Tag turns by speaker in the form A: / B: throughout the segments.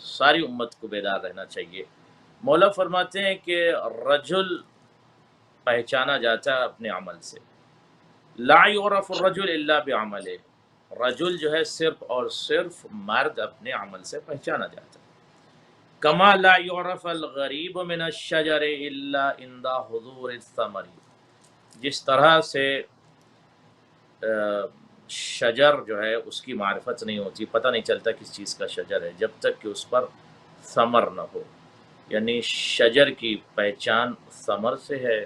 A: ساری امت کو بیدار رہنا چاہیے۔ مولا فرماتے ہیں کہ رجل پہچانا جاتا ہے اپنے عمل سے، لا یعرف الرجل الا بعملہ، رجل جو ہے صرف اور صرف مرد اپنے عمل سے پہچانا جاتا ہے۔ کما لا یعرف الغریب من الشجر الا عند حضور الثمر، جس طرح سے شجر جو ہے اس کی معرفت نہیں ہوتی، پتہ نہیں چلتا کس چیز کا شجر ہے جب تک کہ اس پر ثمر نہ ہو، یعنی شجر کی پہچان ثمر سے ہے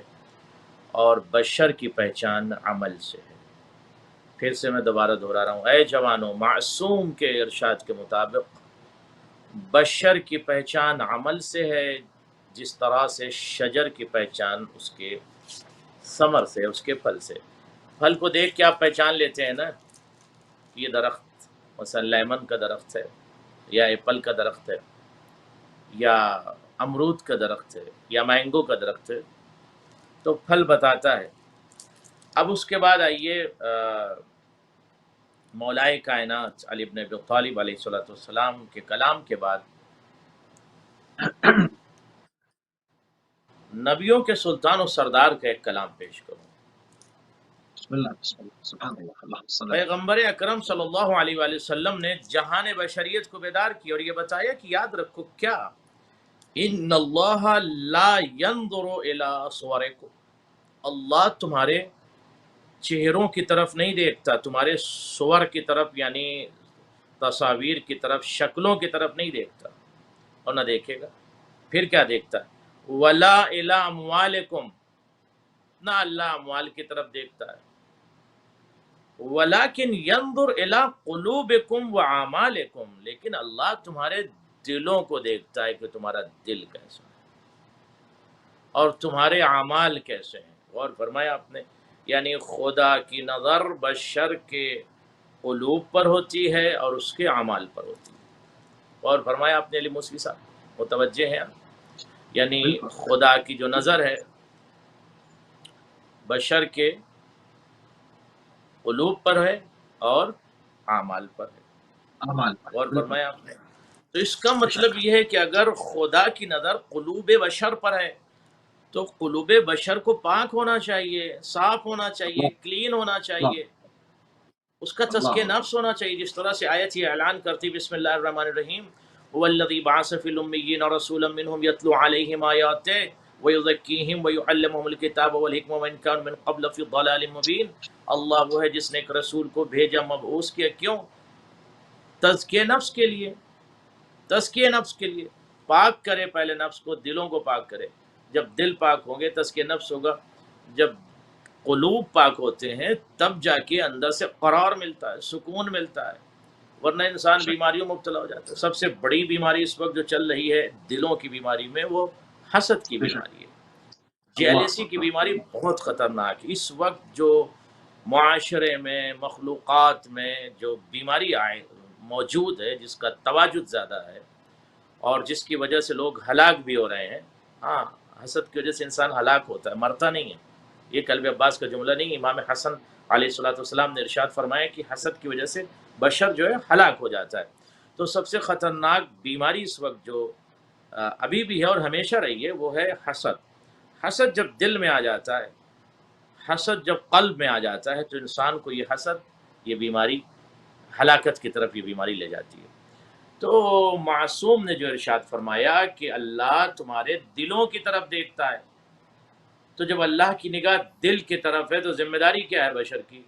A: اور بشر کی پہچان عمل سے ہے۔ پھر سے میں دوبارہ دہرا رہا ہوں، اے جوانوں، معصوم کے ارشاد کے مطابق بشر کی پہچان عمل سے ہے، جس طرح سے شجر کی پہچان اس کے ثمر سے، اس کے پھل سے۔ پھل کو دیکھ کے آپ پہچان لیتے ہیں نا، یہ درخت مثلا لیمن کا درخت ہے یا ایپل کا درخت ہے یا امرود کا درخت ہے یا مینگو کا درخت ہے، تو پھل بتاتا ہے۔ اب اس کے بعد آئیے مولائے کائنات علی بن ابی طالب علیہ السلام کے کلام کے بعد نبیوں کے سلطان و سردار کا ایک کلام پیش کروں۔
B: بسم اللہ بسم اللہ سبحان اللہ اللہم صلی اللہ
A: پیغمبر اکرم صلی اللہ علیہ وآلہ وسلم نے جہان بشریت کو بیدار کی اور یہ بتایا کہ یاد رکھو کیا، ان اللہ لا ينظر الی صورکم، اللہ تمہارے چہروں کی طرف نہیں دیکھتا، تمہارے صور کی طرف یعنی تصاویر کی طرف، شکلوں کی طرف نہیں دیکھتا اور نہ دیکھے گا۔ پھر کیا دیکھتا ہے؟ ولا الی اموالکم، نہ اللہ اموال کی طرف دیکھتا ہے، ولیکن ینظر الی قلوبکم واعمالکم، لیکن اللہ تمہارے دلوں کو دیکھتا ہے کہ تمہارا دل کیسا ہے اور تمہارے اعمال کیسے ہیں۔ اور فرمایا آپ نے یعنی خدا کی نظر بشر کے قلوب پر ہوتی ہے اور اس کے اعمال پر ہوتی ہے۔ اور فرمایا آپ نے علی موسوی صاحب متوجہ ہیں آپ، یعنی
B: بالکل
A: خدا کی جو نظر ہے بشر کے قلوب پر ہے اور اعمال پر ہے۔
B: اعمال پر
A: اور
B: بالکل
A: فرمایا آپ نے تو اس کا مطلب یہ ہے کہ اگر خدا کی نظر قلوب بشر پر ہے تو قلوب بشر کو پاک ہونا چاہیے، صاف ہونا چاہیے، کلین ہونا چاہیے، اس کا تزکیہ
B: اللہ
A: نفس ہونا چاہیے، جس طرح سے آیت یہ اعلان کرتی بسم اللہ الرحمن الرحیم هو الذی بعث فی الامیین رسولا منهم یتلو علیہم آیاتہ ویزکیہم ویعلمہم الکتاب والحکمہ وان کانوا من قبل فی ضلال مبین۔ اللہ وہ ہے جس نے ایک رسول کو بھیجا، مبعوث کیا، کیوں؟ تزکیہ نفس کے لیے، تزکیہ نفس کے لیے، پاک کرے پہلے نفس کو، دلوں کو پاک کرے۔ جب دل پاک ہوں گے تزکیہ نفس ہوگا، جب قلوب پاک ہوتے ہیں تب جا کے اندر سے قرار ملتا ہے، سکون ملتا ہے، ورنہ انسان بیماریوں مبتلا ہو جاتا ہے۔ سب سے بڑی بیماری اس وقت جو چل رہی ہے دلوں کی بیماری میں، وہ حسد کی بیماری ہے، جیلیسی کی بیماری بہت خطرناک ہے۔ اس وقت جو معاشرے میں، مخلوقات میں جو بیماری موجود ہے، جس کا تواجد زیادہ ہے اور جس کی وجہ سے لوگ ہلاک بھی ہو رہے ہیں۔ ہاں، حسد کی وجہ سے انسان ہلاک ہوتا ہے، مرتا نہیں ہے۔ یہ قلب عباس کا جملہ نہیں، امام حسن علیہ السلام نے ارشاد فرمایا کہ حسد کی وجہ سے بشر جو ہے ہلاک ہو جاتا ہے۔ تو سب سے خطرناک بیماری اس وقت جو ابھی بھی ہے اور ہمیشہ رہی ہے وہ ہے حسد۔ حسد جب دل میں آ جاتا ہے، حسد جب قلب میں آ جاتا ہے تو انسان کو یہ حسد، یہ بیماری ہلاکت کی طرف یہ بیماری لے جاتی ہے۔ تو معصوم نے جو ارشاد فرمایا کہ اللہ تمہارے دلوں کی طرف دیکھتا ہے، تو جب اللہ کی نگاہ دل کی طرف ہے تو ذمہ داری کیا ہے بشر کی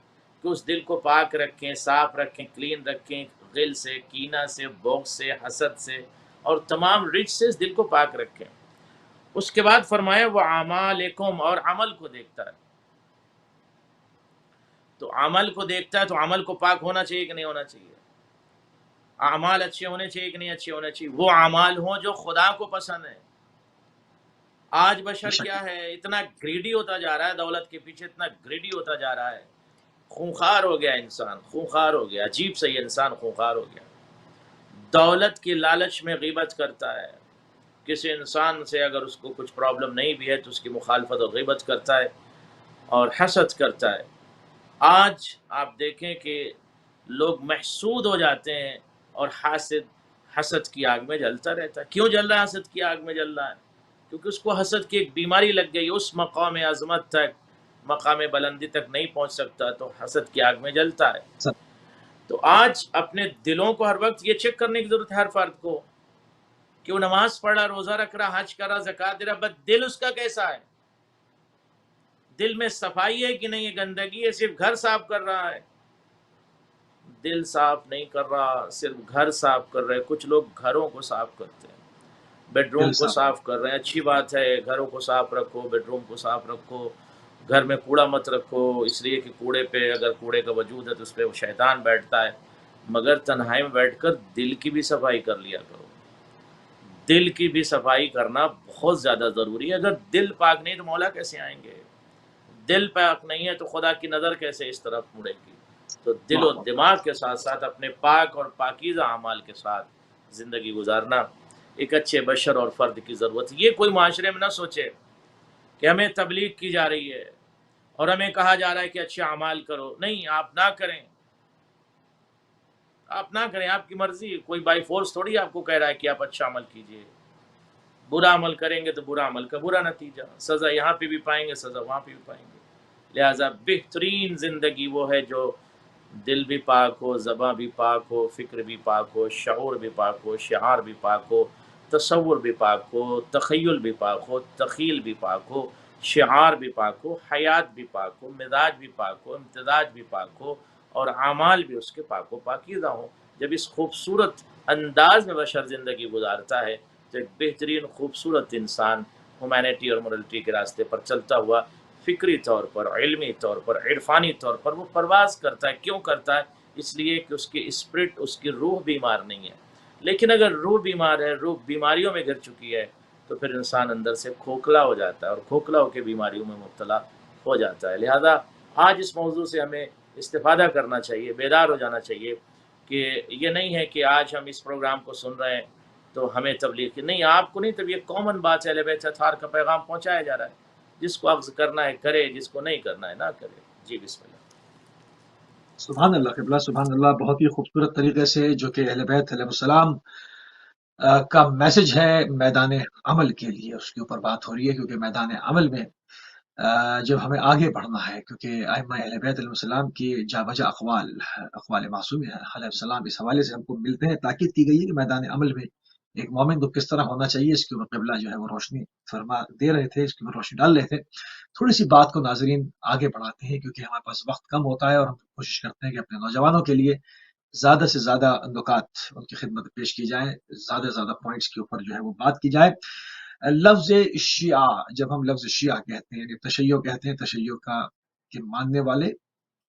A: کہ اس دل کو پاک رکھیں، صاف رکھیں، کلین رکھیں، غل سے، کینہ سے، بغض سے، حسد سے اور تمام رچ سے اس دل کو پاک رکھیں۔ اس کے بعد فرمایا وہ اعمالکم، اور عمل کو دیکھتا ہے۔ تو عمل کو دیکھتا ہے تو عمل کو پاک ہونا چاہیے کہ نہیں ہونا چاہیے؟ اعمال اچھے ہونے چاہیے کہ نہیں اچھے ہونے چاہیے؟ وہ اعمال ہوں جو خدا کو پسند ہے۔ آج بشر کیا ہے، اتنا گریڈی ہوتا جا رہا ہے، دولت کے پیچھے اتنا گریڈی ہوتا جا رہا ہے، خونخوار ہو گیا انسان، خونخوار ہو گیا، عجیب سے یہ انسان خونخوار ہو گیا۔ دولت کی لالچ میں غیبت کرتا ہے، کسی انسان سے اگر اس کو کچھ پرابلم نہیں بھی ہے تو اس کی مخالفت اور غیبت کرتا ہے اور حسد کرتا ہے۔ آج آپ دیکھیں کہ لوگ محسود ہو جاتے ہیں اور حاسد حسد کی آگ میں جلتا رہتا ہے. کیوں جل رہا ہے حسد کی آگ میں جل رہا ہے؟ کیونکہ اس کو حسد کی ایک بیماری لگ گئی، اس مقام عظمت تک، مقام بلندی تک نہیں پہنچ سکتا تو حسد کی آگ میں جلتا ہے.
B: سب
A: تو آج اپنے دلوں کو ہر وقت یہ چیک کرنے کی ضرورت ہے ہر فرد کو کہ وہ نماز پڑھ رہا، روزہ رکھ رہا، حج کر رہا، زکوٰۃ دے رہا، بس دل اس کا کیسا ہے؟ دل میں صفائی ہے کہ نہیں ہے؟ گندگی ہے، صرف گھر صاف کر رہا ہے، دل صاف نہیں کر رہا، صرف گھر صاف کر رہے. کچھ لوگ گھروں کو صاف کرتے ہیں، بیڈ روم
B: دل
A: کو
B: صاف.
A: صاف کر رہے ہیں. اچھی بات ہے، گھروں کو صاف رکھو، بیڈ روم کو صاف رکھو، گھر میں کوڑا مت رکھو، اس لیے کہ کوڑے پہ اگر کوڑے کا وجود ہے تو اس پہ وہ شیطان بیٹھتا ہے. مگر تنہائی میں بیٹھ کر دل کی بھی صفائی کر لیا کرو. دل کی بھی صفائی کرنا بہت زیادہ ضروری ہے. اگر دل پاک نہیں تو مولا کیسے آئیں گے؟ دل پاک نہیں ہے تو خدا کی نظر کیسے اس طرف مڑے گی؟ تو دل و دماغ کے ساتھ ساتھ اپنے پاک اور پاکیزہ اعمال کے ساتھ زندگی گزارنا ایک اچھے بشر اور فرد کی ضرورت ہے. یہ کوئی معاشرے میں نہ سوچے کہ ہمیں تبلیغ کی جا رہی ہے اور ہمیں کہا جا رہا ہے کہ اچھے اعمال کرو. نہیں، آپ نہ کریں، آپ نہ کریں، آپ کی مرضی. کوئی بائی فورس تھوڑی آپ کو کہہ رہا ہے کہ آپ اچھا عمل کیجئے. برا عمل کریں گے تو برا عمل کا برا نتیجہ، سزا یہاں پہ بھی پائیں گے، سزا وہاں پہ بھی پائیں گے. لہٰذا بہترین زندگی وہ ہے جو دل بھی پاک ہو، زباں بھی پاک ہو، فکر بھی پاک ہو، شعور بھی پاک ہو، شعار بھی پاک ہو، تصور بھی پاک ہو، تخیل بھی پاک ہو، تخیل بھی پاک ہو، شعار بھی پاک ہو، حیات بھی پاک ہو، مزاج بھی پاک ہو، امتزاج بھی پاک ہو، اور اعمال بھی اس کے پاک و پاکیزہ ہوں. جب اس خوبصورت انداز میں بشر زندگی گزارتا ہے تو ایک بہترین خوبصورت انسان ہیومینٹی اور مورلٹی کے راستے پر چلتا ہوا فکری طور پر، علمی طور پر، عرفانی طور پر وہ پرواز کرتا ہے. کیوں کرتا ہے؟ اس لیے کہ اس کی اسپرٹ، اس کی روح بیمار نہیں ہے. لیکن اگر روح بیمار ہے، روح بیماریوں میں گر چکی ہے تو پھر انسان اندر سے کھوکھلا ہو جاتا ہے اور کھوکھلا ہو کے بیماریوں میں مبتلا ہو جاتا ہے. لہذا آج اس موضوع سے ہمیں استفادہ کرنا چاہیے، بیدار ہو جانا چاہیے کہ یہ نہیں ہے کہ آج ہم اس پروگرام کو سن رہے ہیں تو ہمیں تبلیغ کی نہیں، آپ کو نہیں. تب یہ کامن بات ہے، اہل بیت اطہار کا پیغام پہنچایا جا رہا ہے. جس کو اخذ کرنا ہے کرے، جس کو نہیں کرنا ہے نہ کرے. جی بسم اللہ.
B: سبحان اللہ قبلہ، سبحان اللہ. بہت ہی خوبصورت طریقے سے جو کہ اہل بیت علیہ السلام کا میسج ہے میدان عمل کے لیے، اس کے اوپر بات ہو رہی ہے. کیونکہ میدان عمل میں جب ہمیں آگے بڑھنا ہے، کیونکہ ائمہ اہل بیت علیہ السلام کی جا بجا اقوال معصوم علیہ السلام اس حوالے سے ہم کو ملتے ہیں. تاکید کی گئی ہے کہ میدان عمل میں ایک مومن کو کس طرح ہونا چاہیے، اس کے اوپر قبلہ جو ہے وہ روشنی فرما دے رہے تھے، اس کے اوپر روشنی ڈال رہے تھے. تھوڑی سی بات کو ناظرین آگے بڑھاتے ہیں کیونکہ ہمارے پاس وقت کم ہوتا ہے، اور ہم کوشش کرتے ہیں کہ اپنے نوجوانوں کے لیے زیادہ سے زیادہ نکات ان کی خدمت میں پیش کی جائیں، زیادہ سے زیادہ پوائنٹس کے اوپر جو ہے وہ بات کی جائے. لفظ شیعہ، جب ہم لفظ شیعہ کہتے ہیں یعنی تشیع کہتے ہیں، تشیع کا کے ماننے والے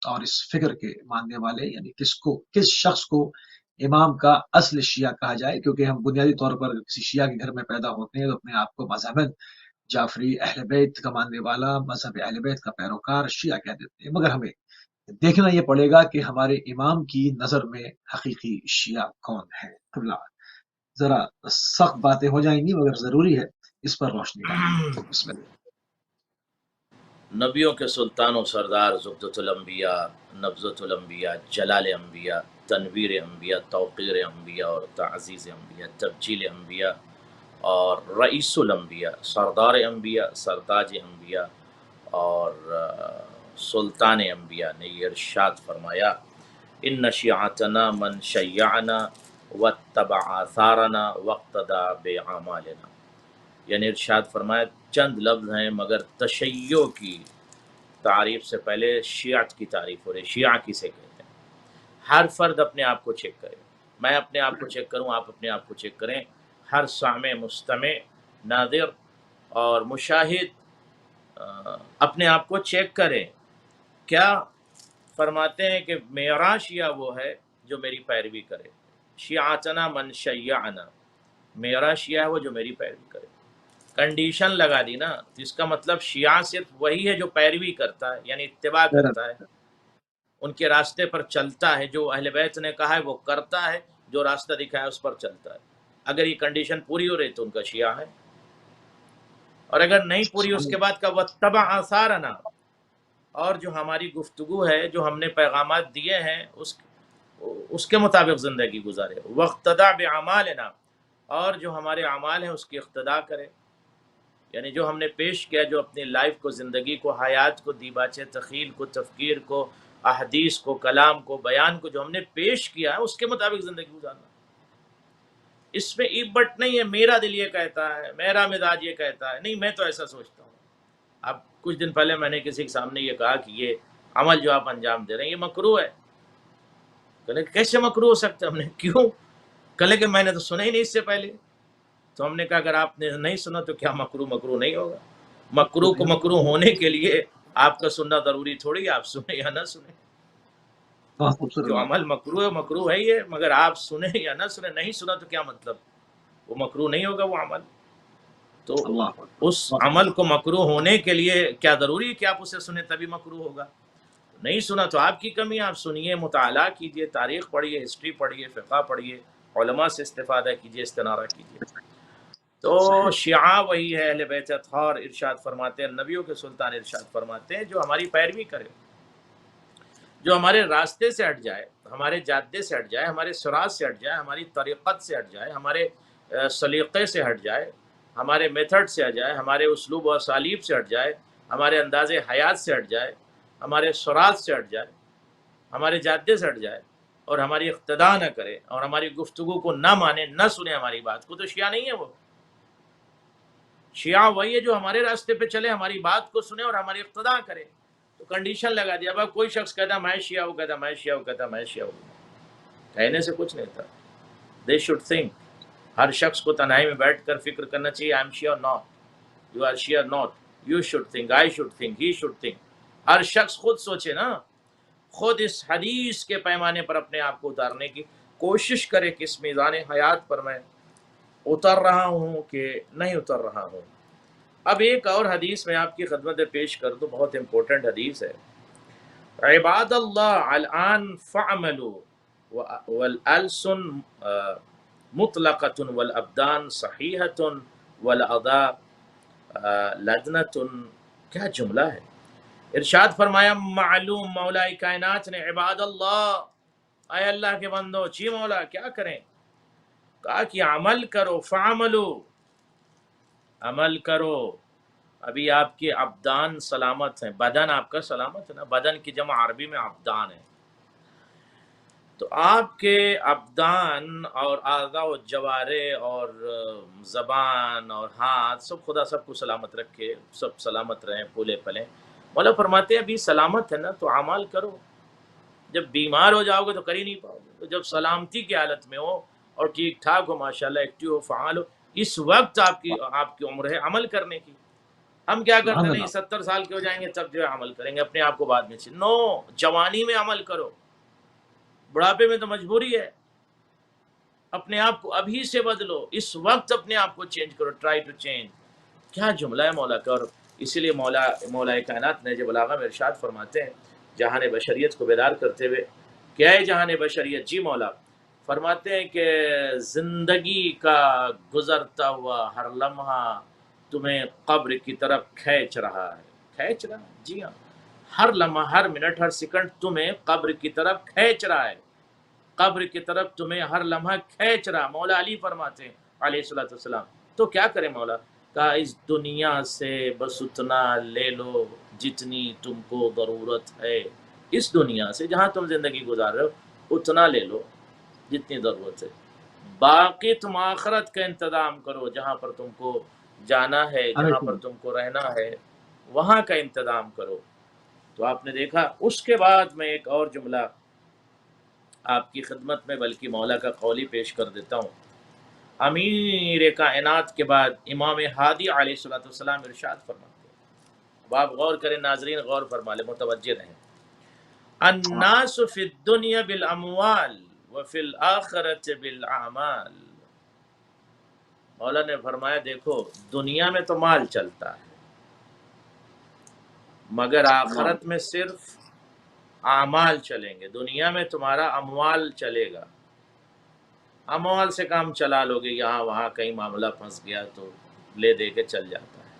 B: اور اس فکر کے ماننے والے، یعنی کس شخص کو امام کا اصل شیعہ کہا جائے. کیونکہ ہم بنیادی طور پر کسی شیعہ کے گھر میں پیدا ہوتے ہیں تو اپنے آپ کو مذہباً جعفری اہل بیت کا ماننے والا، مذہب اہل بیت کا پیروکار شیعہ کہہ دیتے ہیں. مگر ہمیں دیکھنا یہ پڑے گا کہ ہمارے امام کی نظر میں حقیقی شیعہ کون ہے. قبلہ ذرا سخت باتیں ہو جائیں گی مگر ضروری ہے اس پر روشنی ڈالیں. بسم اللہ.
A: نبیوں کے سلطان و سردار، زبدۃ الانبیاء، نبضۃ الانبیاء، جلال انبیاء، تنویر انبیاء، توقیر انبیاء اور تعزیز انبیاء، تبجیل انبیاء اور رئیس الانبیاء، سردار انبیاء، سرتاج انبیاء اور سلطان انبیاء نے یہ ارشاد فرمایا: ان شیعتنا من شیعنا واتبع آثارنا واقتدى باعمالنا. یعنی ارشاد فرمایا چند لفظ ہیں مگر تشیع کی تعریف سے پہلے شیعت کی تعریف ہو رہی. شیعہ کسے کہتے ہیں؟ ہر فرد اپنے آپ کو چیک کرے. میں اپنے آپ کو چیک کروں، آپ اپنے آپ کو چیک کریں. ہر سامع، مستمع، ناظر اور مشاہد اپنے آپ کو چیک کریں. کیا فرماتے ہیں کہ میرا شیعہ وہ ہے جو میری پیروی کرے. شیعتنا من شیعنا، میرا شیعہ ہے وہ جو میری پیروی کرے. کنڈیشن لگا دی نا، تو اس کا مطلب شیعہ صرف وہی ہے جو پیروی کرتا ہے، یعنی اتباع کرتا ہے، ان کے راستے پر چلتا ہے. جو اہل بیت نے کہا ہے وہ کرتا ہے، جو راستہ دکھایا ہے اس پر چلتا ہے. اگر یہ کنڈیشن پوری ہو رہی تو ان کا شیعہ ہے، اور اگر نہیں پوری اس کے بعد کا واتبع آثارنا، اور جو ہماری گفتگو ہے، جو ہم نے پیغامات دیے ہیں، اس کے مطابق زندگی گزارے. وقتدع بعمالنا، اور جو ہمارے اعمال ہیں اس کی اقتداء کرے، یعنی جو ہم نے پیش کیا، جو اپنی لائف کو، زندگی کو، حیات کو، دیباچے تخیل کو، تفکیر کو، احادیث کو، کلام کو، بیان کو جو ہم نے پیش کیا ہے اس کے مطابق زندگی گزارنا. اس میں ایب بٹ نہیں ہے میرا دل یہ کہتا ہے، میرا مزاج یہ کہتا ہے، نہیں میں تو ایسا سوچتا ہوں. اب کچھ دن پہلے میں نے کسی کے سامنے یہ کہا کہ یہ عمل جو آپ انجام دے رہے ہیں یہ مکروہ ہے. کہنے کیسے مکروہ ہو سکتا ہے؟ ہم نے کیوں؟ کہنے کہ میں نے تو سنا ہی نہیں اس سے پہلے. تو ہم نے کہا اگر آپ نے نہیں سنا تو کیا مکروہ نہیں ہوگا؟ مکروہ کو مکروہ ہونے کے لیے آپ کا سننا ضروری تھوڑی ہے، آپ سنیں یا نہ سنیں.
B: بہت خوبصورت
A: جو
B: بات.
A: عمل مکروہ ہے یہ، مگر آپ سنیں یا نہ سنیں، نہیں سنا تو کیا مطلب؟ وہ مکروہ نہیں ہوگا وہ عمل. تو
B: اللہ اکبر.
A: اس عمل کو مکروہ ہونے کے لیے کیا ضروری ہے کہ آپ اسے سنیں تبھی مکروہ ہوگا؟ نہیں سنا تو آپ کی کمی ہے. آپ سنیے، مطالعہ کیجئے، تاریخ پڑھیے، ہسٹری پڑھیے، فقہ پڑھیے، علماء سے استفادہ کیجئے، استنارہ کیجئے. تو
B: صحیح.
A: شیعہ وہی ہے اہل بیت اطہار، ارشاد فرماتے ہیں نبیوں کے سلطان ارشاد فرماتے ہیں جو ہماری پیروی کرے، جو ہمارے راستے سے ہٹ جائے، ہمارے جادے سے ہٹ جائے، ہمارے سراط سے ہٹ جائے، ہماری طریقت سے ہٹ جائے، ہمارے سلیقے سے ہٹ جائے، ہمارے میتھڈ سے ہٹ جائے، ہمارے اسلوب و اسالیب سے ہٹ جائے، ہمارے انداز حیات سے ہٹ جائے، ہمارے سراط سے ہٹ جائے، ہمارے جادے سے ہٹ جائے اور ہماری اقتداء نہ کرے اور ہماری گفتگو کو نہ مانے، نہ سنے ہماری بات کو، تو شیعہ نہیں ہے وہ. شیعہ وہی ہے جو ہمارے راستے پہ چلے، ہماری بات کو سنے اور ہماری اقتداء کرے. تو کنڈیشن لگا دیا. اب کوئی شخص کہتا میں شیعہ ہوں، کہتا میں شیعہ ہوں، کہتا میں شیعہ ہوں. کہنے سے کچھ نہیں تھا. They should think. ہر شخص کو تنہائی میں بیٹھ کر فکر کرنا چاہیے. I am Shia not, you are Shia not, you should think, I should think, he should think. ہر شخص خود سوچے نا، خود اس حدیث کے پیمانے پر اپنے آپ کو اتارنے کی کوشش کرے کہ اس میزان حیات پر میں اتر رہا ہوں کہ نہیں اتر رہا ہوں. اب ایک اور حدیث میں آپ کی خدمت پیش کر دوں، بہت امپورٹنٹ حدیث ہے. عباد اللہ الان فعملوا والالسن مطلقۃ والابدان صحیحۃ والاعضاء لدنۃ. کیا جملہ ہے! ارشاد فرمایا معلوم مولا کائنات نے عباد اللہ، اے اللہ کے بندو، جی مولا کیا کریں؟ کہا کہ عمل کرو، فعملو، عمل کرو. ابھی آپ کے ابدان سلامت ہیں، بدن آپ کا سلامت ہے نا، بدن کی جمع عربی میں ابدان ہے. تو آپ کے ابدان اور اعضاء و جوارے اور زبان اور ہاتھ سب، خدا سب کو سلامت رکھے، سب سلامت رہیں، پھولے پلیں. مولا فرماتے ہیں ابھی سلامت ہے نا تو اعمال کرو. جب بیمار ہو جاؤ گے تو کر ہی نہیں پاؤ گے. تو جب سلامتی کی حالت میں ہو اور ٹھیک ٹھاک ہو، ماشاءاللہ ایکٹیو ہو، فعال ہو، اس وقت آپ کی عمر ہے عمل کرنے کی. ہم کیا کرتے
B: سبحان
A: ہیں، نہیں
B: اللہ.
A: 70 سال کے ہو جائیں گے تب جو ہے عمل کریں گے، اپنے آپ کو بعد میں نو، جوانی میں عمل کرو. بڑھاپے میں تو مجبوری ہے. اپنے آپ کو ابھی سے بدلو، اس وقت اپنے آپ کو چینج کرو. Try to change. کیا جملہ ہے مولا کا! اور اسی لیے مولا کائنات نے جو بلاغہ میں ارشاد فرماتے ہیں جہان بشریت کو بیدار کرتے ہوئے، کیا ہے جہان بشریت؟ جی مولا فرماتے ہیں کہ زندگی کا گزرتا ہوا ہر لمحہ تمہیں قبر کی طرف کھینچ رہا ہے. کھینچ رہا ہے، جی ہاں. ہر لمحہ، ہر منٹ، ہر سیکنڈ تمہیں قبر کی طرف کھینچ رہا ہے. قبر کی طرف تمہیں ہر لمحہ کھینچ رہا. مولا علی فرماتے ہیں علیہ الصلوۃ والسلام. تو کیا کریں مولا؟ کہا اس دنیا سے بس اتنا لے لو جتنی تم کو ضرورت ہے. اس دنیا سے جہاں تم زندگی گزار رہے ہو اتنا لے لو جتنی ضرورت ہے. باقی تم آخرت کا انتظام کرو، جہاں پر تم کو جانا ہے، جہاں پر تم کو رہنا ہے، وہاں کا انتظام کرو. تو آپ نے دیکھا. اس کے بعد میں ایک اور جملہ آپ کی خدمت میں بلکہ مولا کا قول ہی پیش کر دیتا ہوں. امیر کائنات کے بعد امام ہادی علیہ الصلوۃ والسلام ارشاد فرماتے ہیں. اب آپ غور کریں ناظرین، غور فرما لیں، متوجہ رہیں. الناس فی الدنیا بالاموال وفی الاخرۃ بالاعمال. مولا نے فرمایا دیکھو دنیا میں تو مال چلتا ہے، مگر آخرت میں صرف اعمال چلیں گے. دنیا میں تمہارا اموال چلے گا، اموال سے کام چلا لو گے، یہاں وہاں کہیں معاملہ پھنس گیا تو لے دے کے چل جاتا ہے.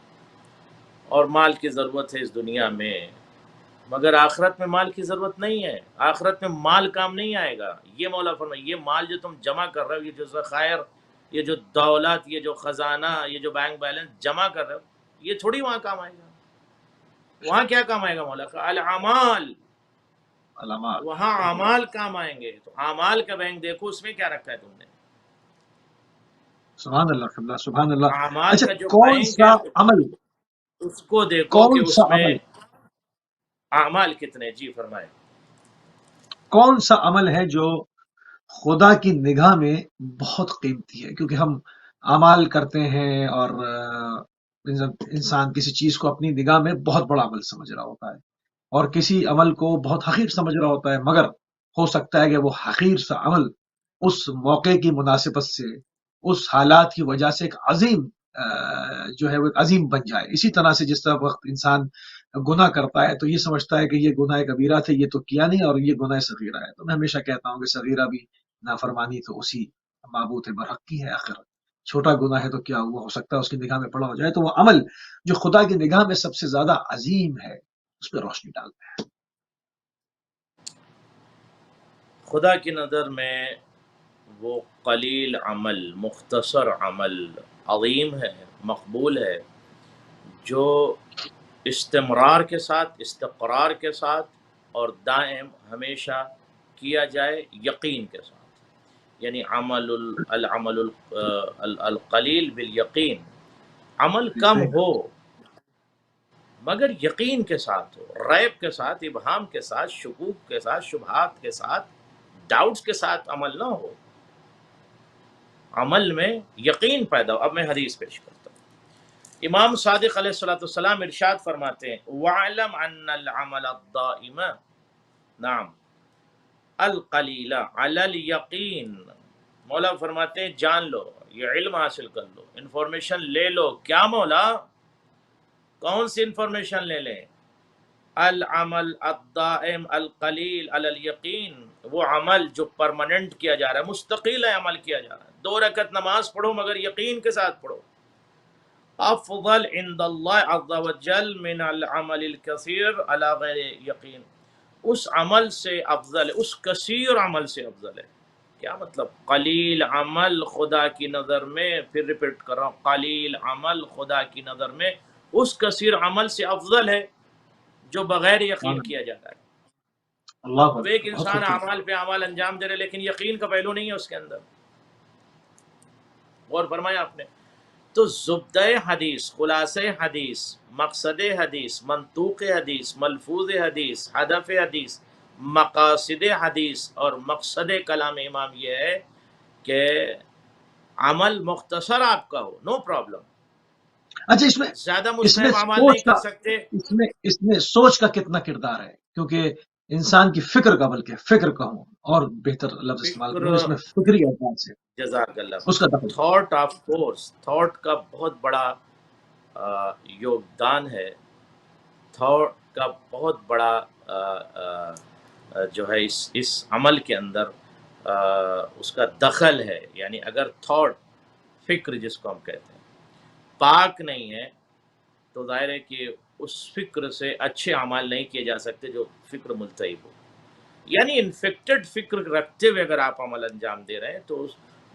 A: اور مال کی ضرورت ہے اس دنیا میں. مگر آخرت میں مال کی ضرورت نہیں ہے، آخرت میں مال کام نہیں آئے گا. یہ مولا فرمائے یہ مال جو تم جمع کر رہے ہو، یہ جو ذخائر، یہ جو دولت، یہ جو خزانہ، یہ جو بینک بیلنس جمع کر رہے ہو، یہ تھوڑی وہاں کام آئے گا. وہاں کیا کام آئے گا؟ مولا کا الاعمال،
B: علامات.
A: وہاں اعمال کام آئیں گے. تو اعمال کا بینک دیکھو، اس میں کیا رکھا ہے تم نے؟
B: سبحان اللہ اللہ سبحان اللہ.
A: اعمال
B: اچھا
A: کا جو
B: کون
A: بینک
B: سا
A: ہے
B: عمل،
A: اس کو دیکھو کہ
B: کون
A: اس
B: سا
A: میں
B: عمل،
A: اعمال کتنے. جی فرمائے.
B: کون سا عمل ہے جو خدا کی نگاہ میں بہت قیمتی ہے؟ کیونکہ ہم اعمال کرتے ہیں اور انسان کسی چیز کو اپنی نگاہ میں بہت بڑا عمل سمجھ رہا ہوتا ہے اور کسی عمل کو بہت حقیر سمجھ رہا ہوتا ہے، مگر ہو سکتا ہے کہ وہ حقیر سا عمل اس موقع کی مناسبت سے، اس حالات کی وجہ سے ایک عظیم جو ہے وہ ایک عظیم بن جائے. اسی طرح سے جس طرح وقت انسان گناہ کرتا ہے تو یہ سمجھتا ہے کہ یہ گناہ کبیرہ تھے، یہ تو کیا نہیں، اور یہ گناہ صغیرہ ہے. تو میں ہمیشہ کہتا ہوں کہ صغیرہ بھی نافرمانی تو اسی معبود برحق کی ہے. آخر چھوٹا گناہ ہے تو کیا ہوا، ہو سکتا ہے اس کی نگاہ میں بڑا ہو جائے. تو وہ عمل جو خدا کی نگاہ میں سب سے زیادہ عظیم ہے اس پہ روشنی ڈالتا ہے.
A: خدا کی نظر میں وہ قلیل عمل، مختصر عمل عظیم ہے، مقبول ہے، جو استمرار کے ساتھ، استقرار کے ساتھ اور دائم ہمیشہ کیا جائے یقین کے ساتھ. یعنی العمل القلیل بالیقین، عمل کم
B: صحیح.
A: ہو مگر یقین کے ساتھ ہو، ریب کے ساتھ، ابہام کے ساتھ، شکوک کے ساتھ، شبہات کے ساتھ، ڈاؤٹس کے ساتھ عمل نہ ہو، عمل میں یقین پیدا ہو. اب میں حدیث پیش کرتا ہوں. امام صادق علیہ السلام ارشاد فرماتے ہیں وَعْلَمْ أَنَّ الْعَمَلَ الدَّائِمَ نعم القلیل علی الیقین. مولا فرماتے ہیں جان لو، یہ علم حاصل کر لو، انفارمیشن لے لو. کیا مولا؟ کون سی انفارمیشن لے لیں؟ العمل الدائم القلیل علی الیقین، وہ عمل جو پرماننٹ کیا جا رہا ہے، مستقل ہے عمل کیا جا رہا ہے. 2 رکعت نماز پڑھو مگر یقین کے ساتھ پڑھو. افضل عند اللہ عز وجل من العمل الکثیر علی غیر یقین، اس عمل سے افضل ہے، اس کثیر عمل سے افضل ہے. کیا مطلب؟ قلیل عمل خدا کی نظر میں، پھر ریپیٹ کر رہا ہوں، قلیل عمل خدا کی نظر میں اس کثیر عمل سے افضل ہے جو بغیر یقین کیا جاتا ہے.
B: اللہ
A: اب ایک
B: بہت
A: انسان
B: خوبصورت.
A: اعمال پہ اعمال انجام دے رہے لیکن یقین کا پہلو نہیں ہے اس کے اندر. غور فرمایا آپ نے. تو زبدہ حدیث، خلاصہ حدیث، مقصد حدیث، منطوق حدیث، ملفوظ حدیث، ہدف حدیث، مقاصد حدیث اور مقصد کلام امام یہ ہے کہ عمل مختصر آپ کا ہو، نو پرابلم.
B: اچھا
A: زیادہ
B: اس میں
A: مسنف اعمال نہیں
B: سوچ کا،
A: کر سکتے.
B: اس میں سوچ کا کتنا کردار ہے؟ کیونکہ انسان کی فکر کا، بلکہ فکر کہوں اور بہتر لفظ استعمال
A: فکر،
B: کروں، اس میں فکری اعتبار سے
A: جزاک اللہ،
B: اس کا دخل.
A: تھاٹ آف کورس، تھاٹ کا بہت بڑا یوگدان ہے. تھاٹ کا بہت بڑا جو ہے اس عمل کے اندر اس کا دخل ہے. یعنی اگر تھاٹ، فکر جس کو ہم کہتے ہیں، پاک نہیں ہے تو ظاہر ہے کہ اس فکر سے اچھے اعمال نہیں کیے جا سکتے جو فکر ملتہب ہو. یعنی انفیکٹڈ فکر رکھتے ہوئے اگر آپ عمل انجام دے رہے ہیں تو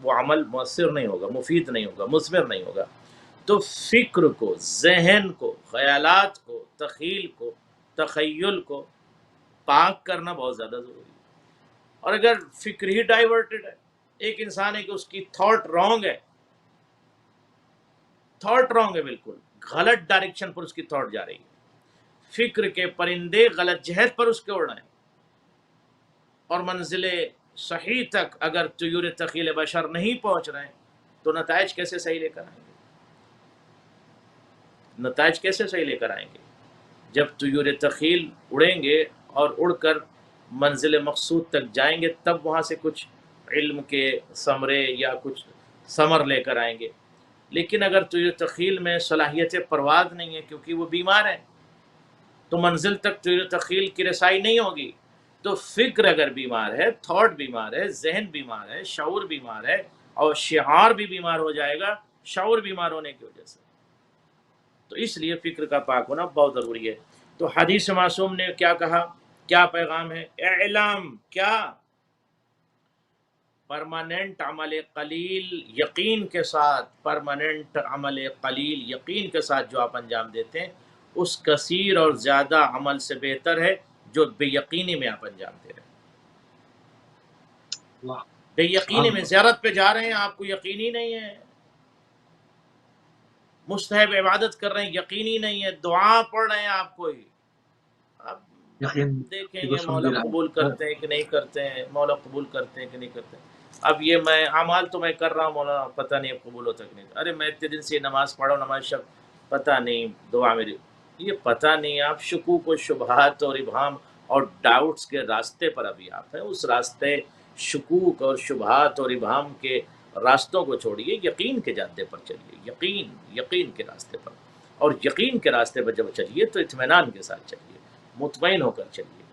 A: وہ عمل مؤثر نہیں ہوگا، مفید نہیں ہوگا، مثمر نہیں ہوگا. تو فکر کو، ذہن کو، خیالات کو، تخیل کو، تخیل کو پاک کرنا بہت زیادہ ضروری ہے. اور اگر فکر ہی ڈائیورٹڈ ہے، ایک انسان ہے کہ اس کی تھاٹ رانگ ہے، تھاٹ رانگ ہے، بالکل غلط ڈائریکشن پر اس کی تھاٹ جا رہی ہے، فکر کے پرندے غلط جہت پر اس کے اڑ رہے ہیں، اور منزل صحیح تک اگر طیور تخیل بشر نہیں پہنچ رہے ہیں تو نتائج کیسے صحیح لے کر آئیں گے؟ نتائج کیسے صحیح لے کر آئیں گے؟ جب طیور تخیل اڑیں گے اور اڑ کر منزل مقصود تک جائیں گے تب وہاں سے کچھ علم کے ثمرے یا کچھ ثمر لے کر آئیں گے. لیکن اگر طیور تخیل میں صلاحیت پرواز نہیں ہے کیونکہ وہ بیمار ہے تو منزل تک طیور تخیل کی رسائی نہیں ہوگی. تو فکر اگر بیمار ہے، تھاٹ بیمار ہے، ذہن بیمار ہے، شعور بیمار ہے، اور شعار بھی بیمار ہو جائے گا شعور بیمار ہونے کی وجہ سے. تو اس لیے فکر کا پاک ہونا بہت ضروری ہے. تو حدیث معصوم نے کیا کہا، کیا پیغام ہے؟ اعلام، کیا پرماننٹ عمل قلیل یقین کے ساتھ، پرماننٹ عمل قلیل یقین کے ساتھ جو آپ انجام دیتے ہیں، اس کثیر اور زیادہ عمل سے بہتر ہے جو بے یقینی میں آپ انجام دے رہے ہیں۔
B: اللہ
A: بے
B: سبحان
A: یقینی میں
B: اللہ
A: زیارت پہ جا رہے ہیں، آپ کو یقینی نہیں ہے، مستحب عبادت کر رہے ہیں، یقینی نہیں ہے، دعا پڑھ رہے ہیں آپ کوئی، اب
B: یقین
A: دیکھیں
B: کہ وہ
A: گے
B: سن
A: مولا
B: بھی رہا
A: قبول
B: ہے
A: کرتے ہیں کہ نہیں کرتے ہیں، مولا قبول کرتے ہیں کہ نہیں کرتے ہیں۔ اب یہ میں اعمال تو میں کر رہا ہوں، مولا پتہ نہیں اب قبول ہوتا کہ نہیں، ارے میں اتنے دن سے یہ نماز پڑھا ہوں، نماز شب، پتہ نہیں دعا میری، یہ پتہ نہیں، آپ شکوک و شبہات اور ابہام اور ڈاؤٹس کے راستے پر ابھی آپ ہیں، اس راستے شکوک اور شبہات اور ابہام کے راستوں کو چھوڑیے، یقین کے جادے پر چلیے، یقین کے راستے پر، اور یقین کے راستے پر جب چلیے تو اطمینان کے ساتھ چلیے، مطمئن ہو کر چلیے۔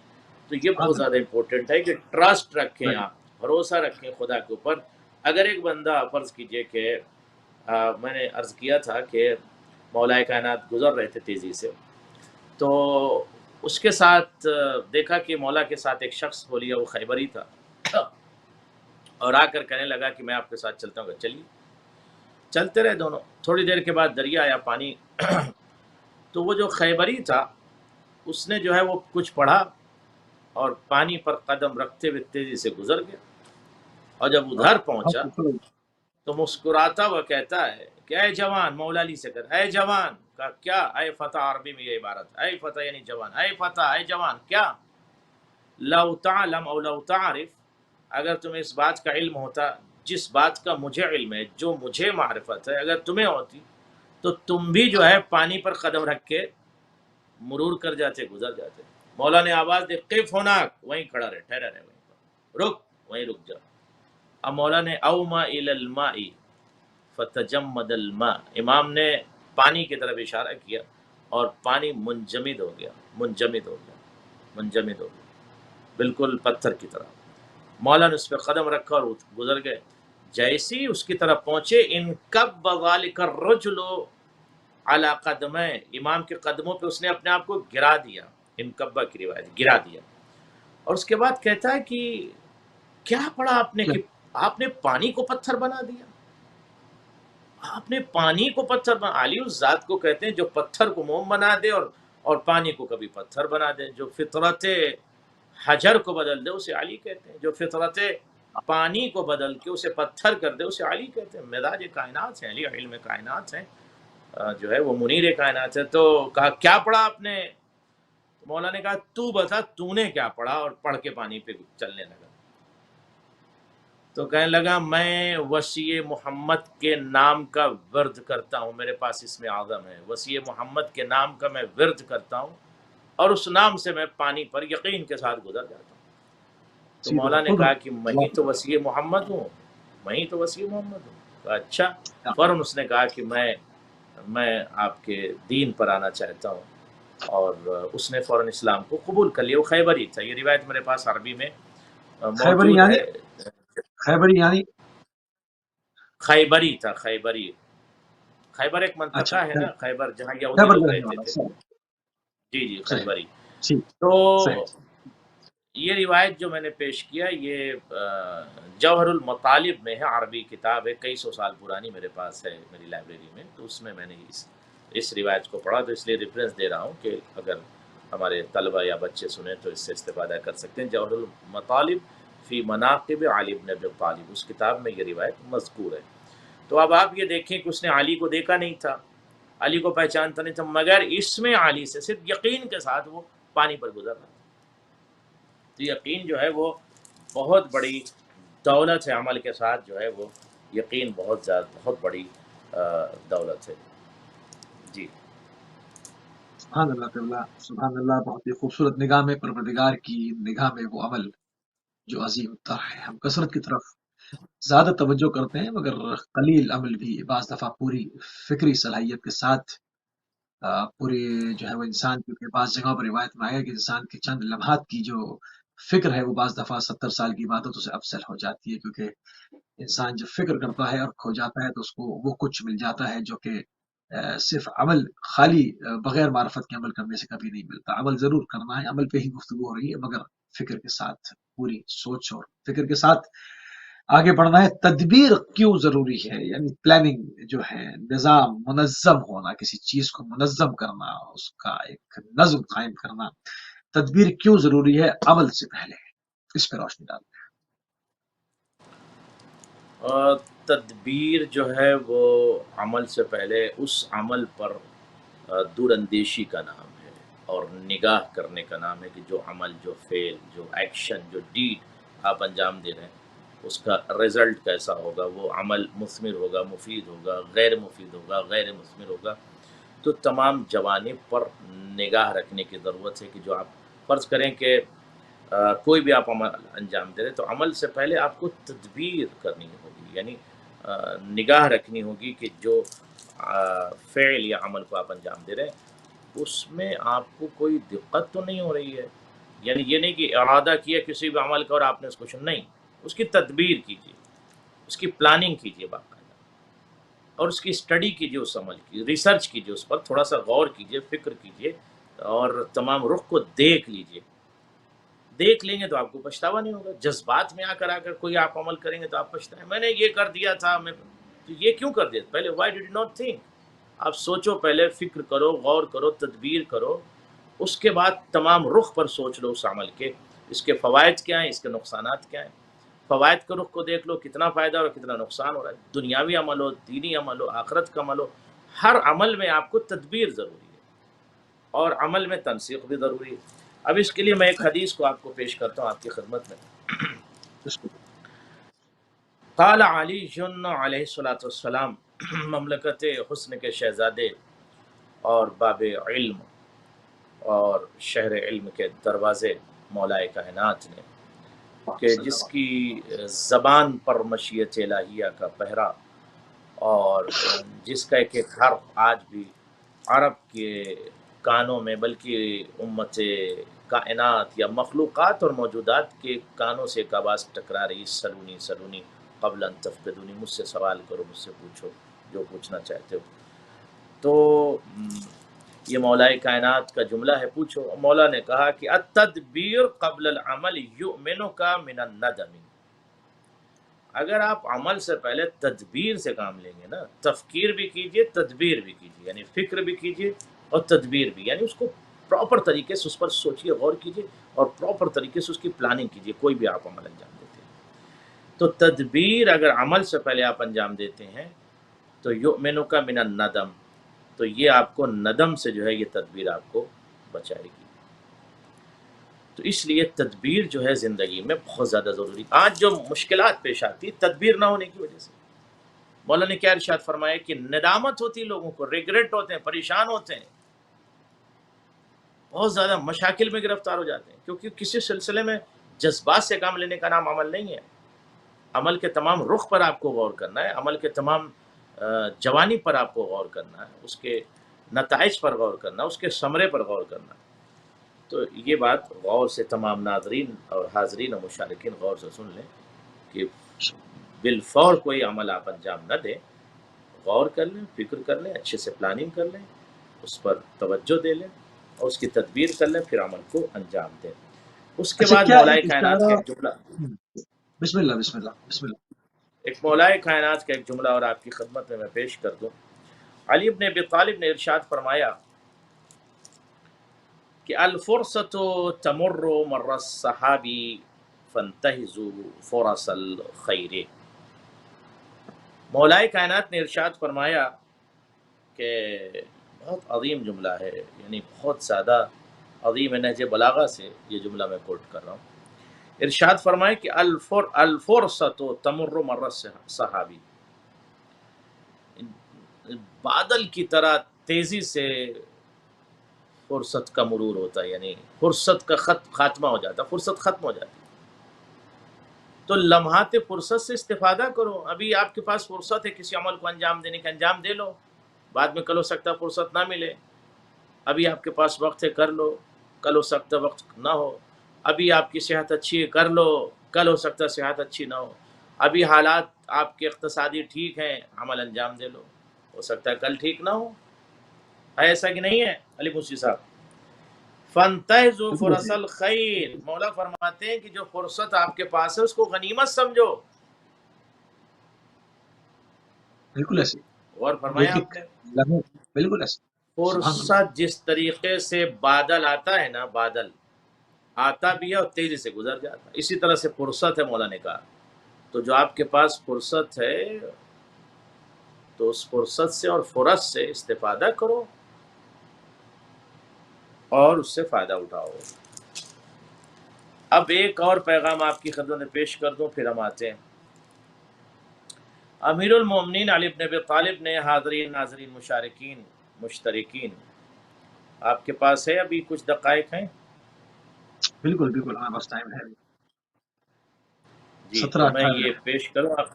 A: تو یہ
B: سبحان
A: بہت زیادہ امپورٹنٹ ہے کہ ٹرسٹ رکھیں،
B: اللہ
A: آپ بھروسہ رکھیں خدا کے اوپر۔ اگر ایک بندہ فرض کیجئے کہ میں نے عرض کیا تھا کہ مولا کائنات گزر رہے تھے تیزی سے، تو اس کے ساتھ دیکھا کہ مولا کے ساتھ ایک شخص ہو لیا، وہ خیبری تھا، اور آ کر کہنے لگا کہ میں آپ کے ساتھ چلتا ہوں، کہ چلیے۔ چلتے رہے دونوں، تھوڑی دیر کے بعد دریا آیا، پانی تو وہ جو خیبری تھا اس نے جو ہے وہ کچھ پڑھا اور پانی پر قدم رکھتے ہوئے تیزی سے گزر گیا، اور جب ادھر پہنچا تو مسکراتا ہوا کہتا ہے کہ اے جوان، مولا علی سے کہتا، اے جوان کا کیا، اے فتح، عربی میں یہ عبارت، اے فتح یعنی جوان، اے فتح، اے جوان، کیا، لو تعلم او لو تعرف، اگر تمہیں اس بات کا علم ہوتا جس بات کا مجھے علم ہے، جو مجھے معرفت ہے، اگر تمہیں ہوتی تو تم بھی جو ہے پانی پر قدم رکھ کے مرور کر جاتے، گزر جاتے۔ مولا نے آواز دی، قف ہناک، وہیں کھڑا رہے، ٹھہرا رہے، وہیں پر رک، وہیں رک جا۔ اب مولا نے اوما الی الماء فتجمد الماء، امام نے پانی کی طرف اشارہ کیا اور پانی منجمد ہو گیا، منجمد ہو گیا، منجمد ہو گیا، بالکل پتھر کی طرح۔ مولا نے اس پہ قدم رکھا اور گزر گئے۔ جیسی اس کی طرف پہنچے، انکب ذالک الرجل علی قدمہ، امام کے قدموں پہ اس نے اپنے آپ کو گرا دیا، انکبہ کی روایت، گرا دیا، اور اس کے بعد کہتا ہے کہ کیا پڑھا آپ نے،
B: کیا
A: کہ آپ نے پانی کو پتھر بنا دیا، آپ نے پانی کو پتھر بنا، علی اس ذات کو کہتے ہیں جو پتھر کو موم بنا دے اور پانی کو کبھی پتھر بنا دے، جو فطرت حجر کو بدل دے اسے علی کہتے ہیں، جو فطرت پانی کو بدل کے اسے پتھر کر دے اسے علی کہتے ہیں۔ مزاج کائنات ہیں علی، علم کائنات ہیں، جو ہے وہ منیر کائنات ہے۔ تو کہا کیا پڑھا آپ نے؟ مولا نے کہا تو بتا تو نے کیا پڑھا، اور پڑھ کے پانی پہ چلنے لگا۔ تو کہنے لگا میں وصی محمد کے نام کا ورد کرتا ہوں، میرے پاس اس میں اعظم ہے، وصی محمد کے نام کا میں ورد کرتا ہوں، اور اس نام سے میں پانی پر یقین کے ساتھ گزر جاتا ہوں۔ تو
B: سیدھا
A: مولا نے
B: خود
A: کہا کہ میں ہی
B: اللہ
A: تو وصی محمد ہوں، میں ہی تو وصی محمد ہوں۔ کہا اچھا۔ فوراً اس نے کہا کہ میں آپ کے دین پر آنا چاہتا ہوں، اور اس نے فوراً اسلام کو قبول کر لیا۔ وہ خیبری تھا، یہ روایت میرے پاس عربی میں
B: خیبری
A: موجود
B: یعنی
A: ہے۔
B: خیبری یعنی
A: خیبری تھا، خیبری، خیبر ایک
B: اچھا
A: منطقہ ہے نا، خیبر جہاں یہودی
B: خیبر
A: لوگ
B: کا رہنے
A: رہتے
B: والا
A: تھے،
B: صحیح
A: جی جی
B: صحیح
A: خیبری۔
B: صحیح
A: تو
B: صحیح
A: یہ روایت جو میں نے پیش کیا، یہ جوہر المطالب میں ہے، عربی کتاب ہے، کئی سو سال پرانی میرے پاس ہے میری لائبریری میں، تو اس میں نے اس روایت کو پڑھا، تو اس لیے ریفرنس دے رہا ہوں کہ اگر ہمارے طلبہ یا بچے سنیں تو اس سے استفادہ کر سکتے ہیں۔ جوہر المطالب فی مناقب علی بن ابی طالب، اس کتاب میں یہ روایت مذکور ہے۔ تو اب آپ یہ دیکھیں کہ اس نے علی کو دیکھا نہیں تھا، علی کو پہچانتا نہیں تھا، مگر اس میں علی سے صرف یقین کے ساتھ وہ پانی پر گزر رہا تھا۔ تو یقین جو ہے وہ بہت بڑی دولت ہے، عمل کے ساتھ جو ہے وہ یقین بہت زیادہ بہت بڑی دولت ہے۔ جی
B: سبحان اللہ اللہ سبحان اللہ، بہت ہی خوبصورت نگاہ میں پروردگار کی نگاہ میں وہ عمل جو عظیم تر ہے۔ ہم کثرت کی طرف زیادہ توجہ کرتے ہیں، مگر قلیل عمل بھی بعض دفعہ پوری فکری صلاحیت کے ساتھ پورے جو ہے وہ انسان، کیونکہ بعض جگہوں پر روایت میں آیا کہ انسان کے چند لمحات کی جو فکر ہے وہ بعض دفعہ 70 سال کی عبادتوں سے افضل ہو جاتی ہے، کیونکہ انسان جب فکر کرتا ہے اور کھو جاتا ہے تو اس کو وہ کچھ مل جاتا ہے جو کہ صرف عمل خالی بغیر معرفت کے عمل کرنے سے کبھی نہیں ملتا. عمل ضرور کرنا ہے، عمل پہ ہی گفتگو ہو رہی ہے، مگر فکر کے ساتھ، پوری سوچ اور فکر کے ساتھ آگے بڑھنا ہے. تدبیر کیوں ضروری ہے؟ یعنی پلاننگ جو ہے، نظام، منظم ہونا، کسی چیز کو منظم کرنا، اس کا ایک نظم قائم کرنا. تدبیر کیوں ضروری ہے عمل سے پہلے؟ اس پہ روشنی ڈال.
A: تدبیر جو ہے وہ عمل سے پہلے اس عمل پر دور اندیشی کا نام ہے، اور نگاہ کرنے کا نام ہے کہ جو عمل، جو فعل، جو ایکشن، جو ڈیڈ آپ انجام دے رہے ہیں اس کا رزلٹ کیسا ہوگا، وہ عمل مثمر ہوگا، مفید ہوگا، غیر مفید ہوگا، غیر مثمر ہوگا. تو تمام جوانب پر نگاہ رکھنے کی ضرورت ہے کہ جو آپ فرض کریں کہ کوئی بھی آپ عمل انجام دے رہے تو عمل سے پہلے آپ کو تدبیر کرنی ہوگی، یعنی نگاہ رکھنی ہوگی کہ جو فعل یا عمل کو آپ انجام دے رہے ہیں اس میں آپ کو کوئی دقت تو نہیں ہو رہی ہے. یعنی یہ نہیں کہ ارادہ کیا کسی بھی عمل کا اور آپ نے اس کو نہیں، اس کی تدبیر کیجیے، اس کی پلاننگ کیجیے باقاعدہ، اور اس کی اسٹڈی کیجیے، اس عمل کی ریسرچ کیجیے، اس پر تھوڑا سا غور کیجیے، فکر کیجیے، اور تمام رخ کو دیکھ لیجیے. دیکھ لیں گے تو آپ کو پچھتاوا نہیں ہوگا. جذبات میں آ کر کوئی آپ عمل کریں گے تو آپ پچھتائیں، میں نے یہ کر دیا تھا، میں تو یہ کیوں کر دیا پہلے؟ Why did you not think? آپ سوچو، پہلے فکر کرو، غور کرو، تدبیر کرو، اس کے بعد تمام رخ پر سوچ لو اس عمل کے، اس کے فوائد کیا ہیں، اس کے نقصانات کیا ہیں. فوائد کے رخ کو دیکھ لو، کتنا فائدہ اور کتنا نقصان ہو رہا ہے. دنیاوی عمل ہو، دینی عمل ہو، آخرت کا عمل ہو، ہر عمل میں آپ کو تدبیر ضروری ہے، اور عمل میں تنسیق بھی ضروری ہے. اب اس کے لیے میں ایک حدیث کو آپ کو پیش کرتا ہوں آپ کی خدمت میں. قال علی علیہ الصلوۃ والسلام، مملکت حسن کے شہزادے اور باب علم اور شہر علم کے دروازے مولا کائنات نے، کہ جس کی زبان پر مشیت الہیہ کا پہرا، اور جس کا ایک ایک حرف آج بھی عرب کے کانوں میں، بلکہ امت کائنات یا مخلوقات اور موجودات کے کانوں سے ایک آواز ٹکرا رہی، سلونی سلونی قبل ان تفقدونی، مجھ سے سوال کرو، مجھ سے پوچھو جو پوچھنا چاہتے ہو. تو یہ مولا کائنات کا جملہ ہے، پوچھو. مولا نے کہا کہ التدبیر قبل العمل یؤمنک من الندم. اگر آپ عمل سے پہلے تدبیر سے کام لیں گے نا، تفکیر بھی کیجئے، تدبیر بھی کیجئے، یعنی فکر بھی کیجئے اور تدبیر بھی، یعنی اس کو پراپر طریقے سے اس پر سوچئے، غور کیجئے، اور پراپر طریقے سے اس کی پلاننگ کیجئے. کوئی بھی آپ عمل انجام دیتے ہیں تو تدبیر اگر عمل سے پہلے آپ انجام دیتے ہیں تو یؤمنک من الندم، تو یہ آپ کو ندم سے جو ہے یہ تدبیر آپ کو بچائے گی. تو اس لیے تدبیر جو ہے زندگی میں بہت زیادہ ضروری. آج جو مشکلات پیش آتی تدبیر نہ ہونے کی وجہ سے، مولا نے کیا ارشاد فرمایا کہ ندامت ہوتی، لوگوں کو ریگریٹ ہوتے ہیں، پریشان ہوتے ہیں، بہت زیادہ مشاکل میں گرفتار ہو جاتے ہیں، کیونکہ کسی سلسلے میں جذبات سے کام لینے کا نام عمل نہیں ہے. عمل کے تمام رخ پر آپ کو غور کرنا ہے، عمل کے تمام جوانب پر آپ کو غور کرنا ہے، اس کے نتائج پر غور کرنا، اس کے ثمرے پر غور کرنا. تو یہ بات غور سے تمام ناظرین اور حاضرین اور مشارکین غور سے سن لیں کہ بالفور کوئی عمل آپ انجام نہ دیں، غور کر لیں، فکر کر لیں، اچھے سے پلاننگ کر لیں، اس پر توجہ دے لیں اور اس کی تدبیر کر لیں، پھر عمل کو انجام دیں. اس کے بعد
B: کیا
A: مولا
B: ایک
A: کائنات کا
B: اشارہ،
A: ایک جملہ،
B: بسم اللہ بسم اللہ بسم اللہ.
A: ایک مولا کائنات کا ایک جملہ اور آپ کی خدمت میں پیش کر دوں. علی بن ابی طالب نے ارشاد فرمایا کہ الفرصت تمر مر الصحابی فانتہزوا فرص الخیر. مولا کائنات نے ارشاد فرمایا کہ بہت عظیم جملہ ہے، یعنی بہت زیادہ عظیم نہج بلاغہ سے یہ جملہ میں کوٹ کر رہا ہوں. ارشاد فرمائے کہ الفرصت تمر مر الصحابی، بادل کی طرح تیزی سے فرصت کا مرور ہوتا ہے، یعنی فرصت کا خاتمہ ہو جاتا، فرصت ختم ہو جاتی. تو لمحات فرصت سے استفادہ کرو. ابھی آپ کے پاس فرصت ہے کسی عمل کو انجام دینے کا، انجام دے لو، بعد میں کل ہو سکتا فرصت نہ ملے. ابھی آپ کے پاس وقت ہے، کر لو، کل ہو سکتا وقت نہ ہو. ابھی آپ کی صحت اچھی ہے، کر لو، کل ہو سکتا صحت اچھی نہ ہو. ابھی حالات آپ کے اقتصادی ٹھیک ہیں، عمل انجام دے لو، ہو سکتا ہے کل ٹھیک نہ ہو. ایسا کہ نہیں ہے علی موسی صاحب؟ فانتہزوا
B: بالکل
A: فرص الخیر، مولا فرماتے ہیں کہ جو فرصت آپ کے پاس ہے اس کو غنیمت سمجھو.
B: بالکل ایسے
A: اور فرمایا
B: ایک
A: آپ
B: ایک
A: نے
B: لمحے بالکل ایسے. سبحان اللہ.
A: فرصت جس طریقے سے بادل آتا ہے نا، بادل آتا بھی ہے اور تیزی سے گزر جاتا ہے، اسی طرح سے فرصت ہے. مولا نے کہا تو جو آپ کے پاس فرصت ہے تو اس فرصت سے اور فرص سے استفادہ کرو اور اس سے فائدہ اٹھاؤ. اب ایک اور پیغام آپ کی خدمت میں پیش کر دوں، پھر ہم آتے ہیں. امیر المومنین علی بن ابی طالب نے، حاضرین ناظرین مشارکین مشترکین، آپ کے پاس ہے ابھی کچھ دقائق ہیں؟
B: بالکل بالکل ہمارے پاس ٹائم ہے.
A: جی
B: 17
A: تو میں
B: 18
A: یہ
B: منٹ
A: پیش کروں آپ.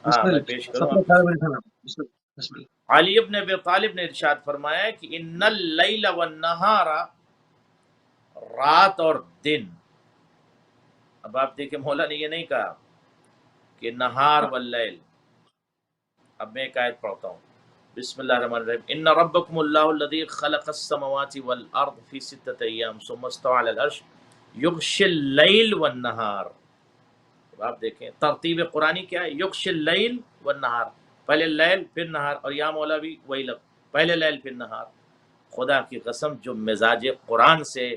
B: بسم
A: ہاں میں
B: اللہ.
A: پیش کروں
B: 17
A: آپ کی
B: 18
A: خدمت.
B: منٹ ہے ہمارے پاس. بسم اللہ بسم اللہ.
A: علی ابن ابی طالب نے ارشاد فرمایا کہ ان اللیل والنہار، رات اور دن. اب آپ دیکھیں مولا نے یہ نہیں کہا کہ نہار واللیل. اب میں ایک آیت پڑھتا ہوں. بسم اللہ الرحمن الرحیم. ان ربکم اللہ الذی خلق السماوات والارض فی ستۃ ایام ثم استوى علی العرش یغشی اللیل والنہار. آپ دیکھیں ترتیب قرآنی کیا ہے، یغشی اللیل والنہار، پہلے لیل پھر نہار. اور یا مولا بھی وہی لفظ، پہلے لیل پھر نہار. خدا کی قسم جو مزاج قرآن سے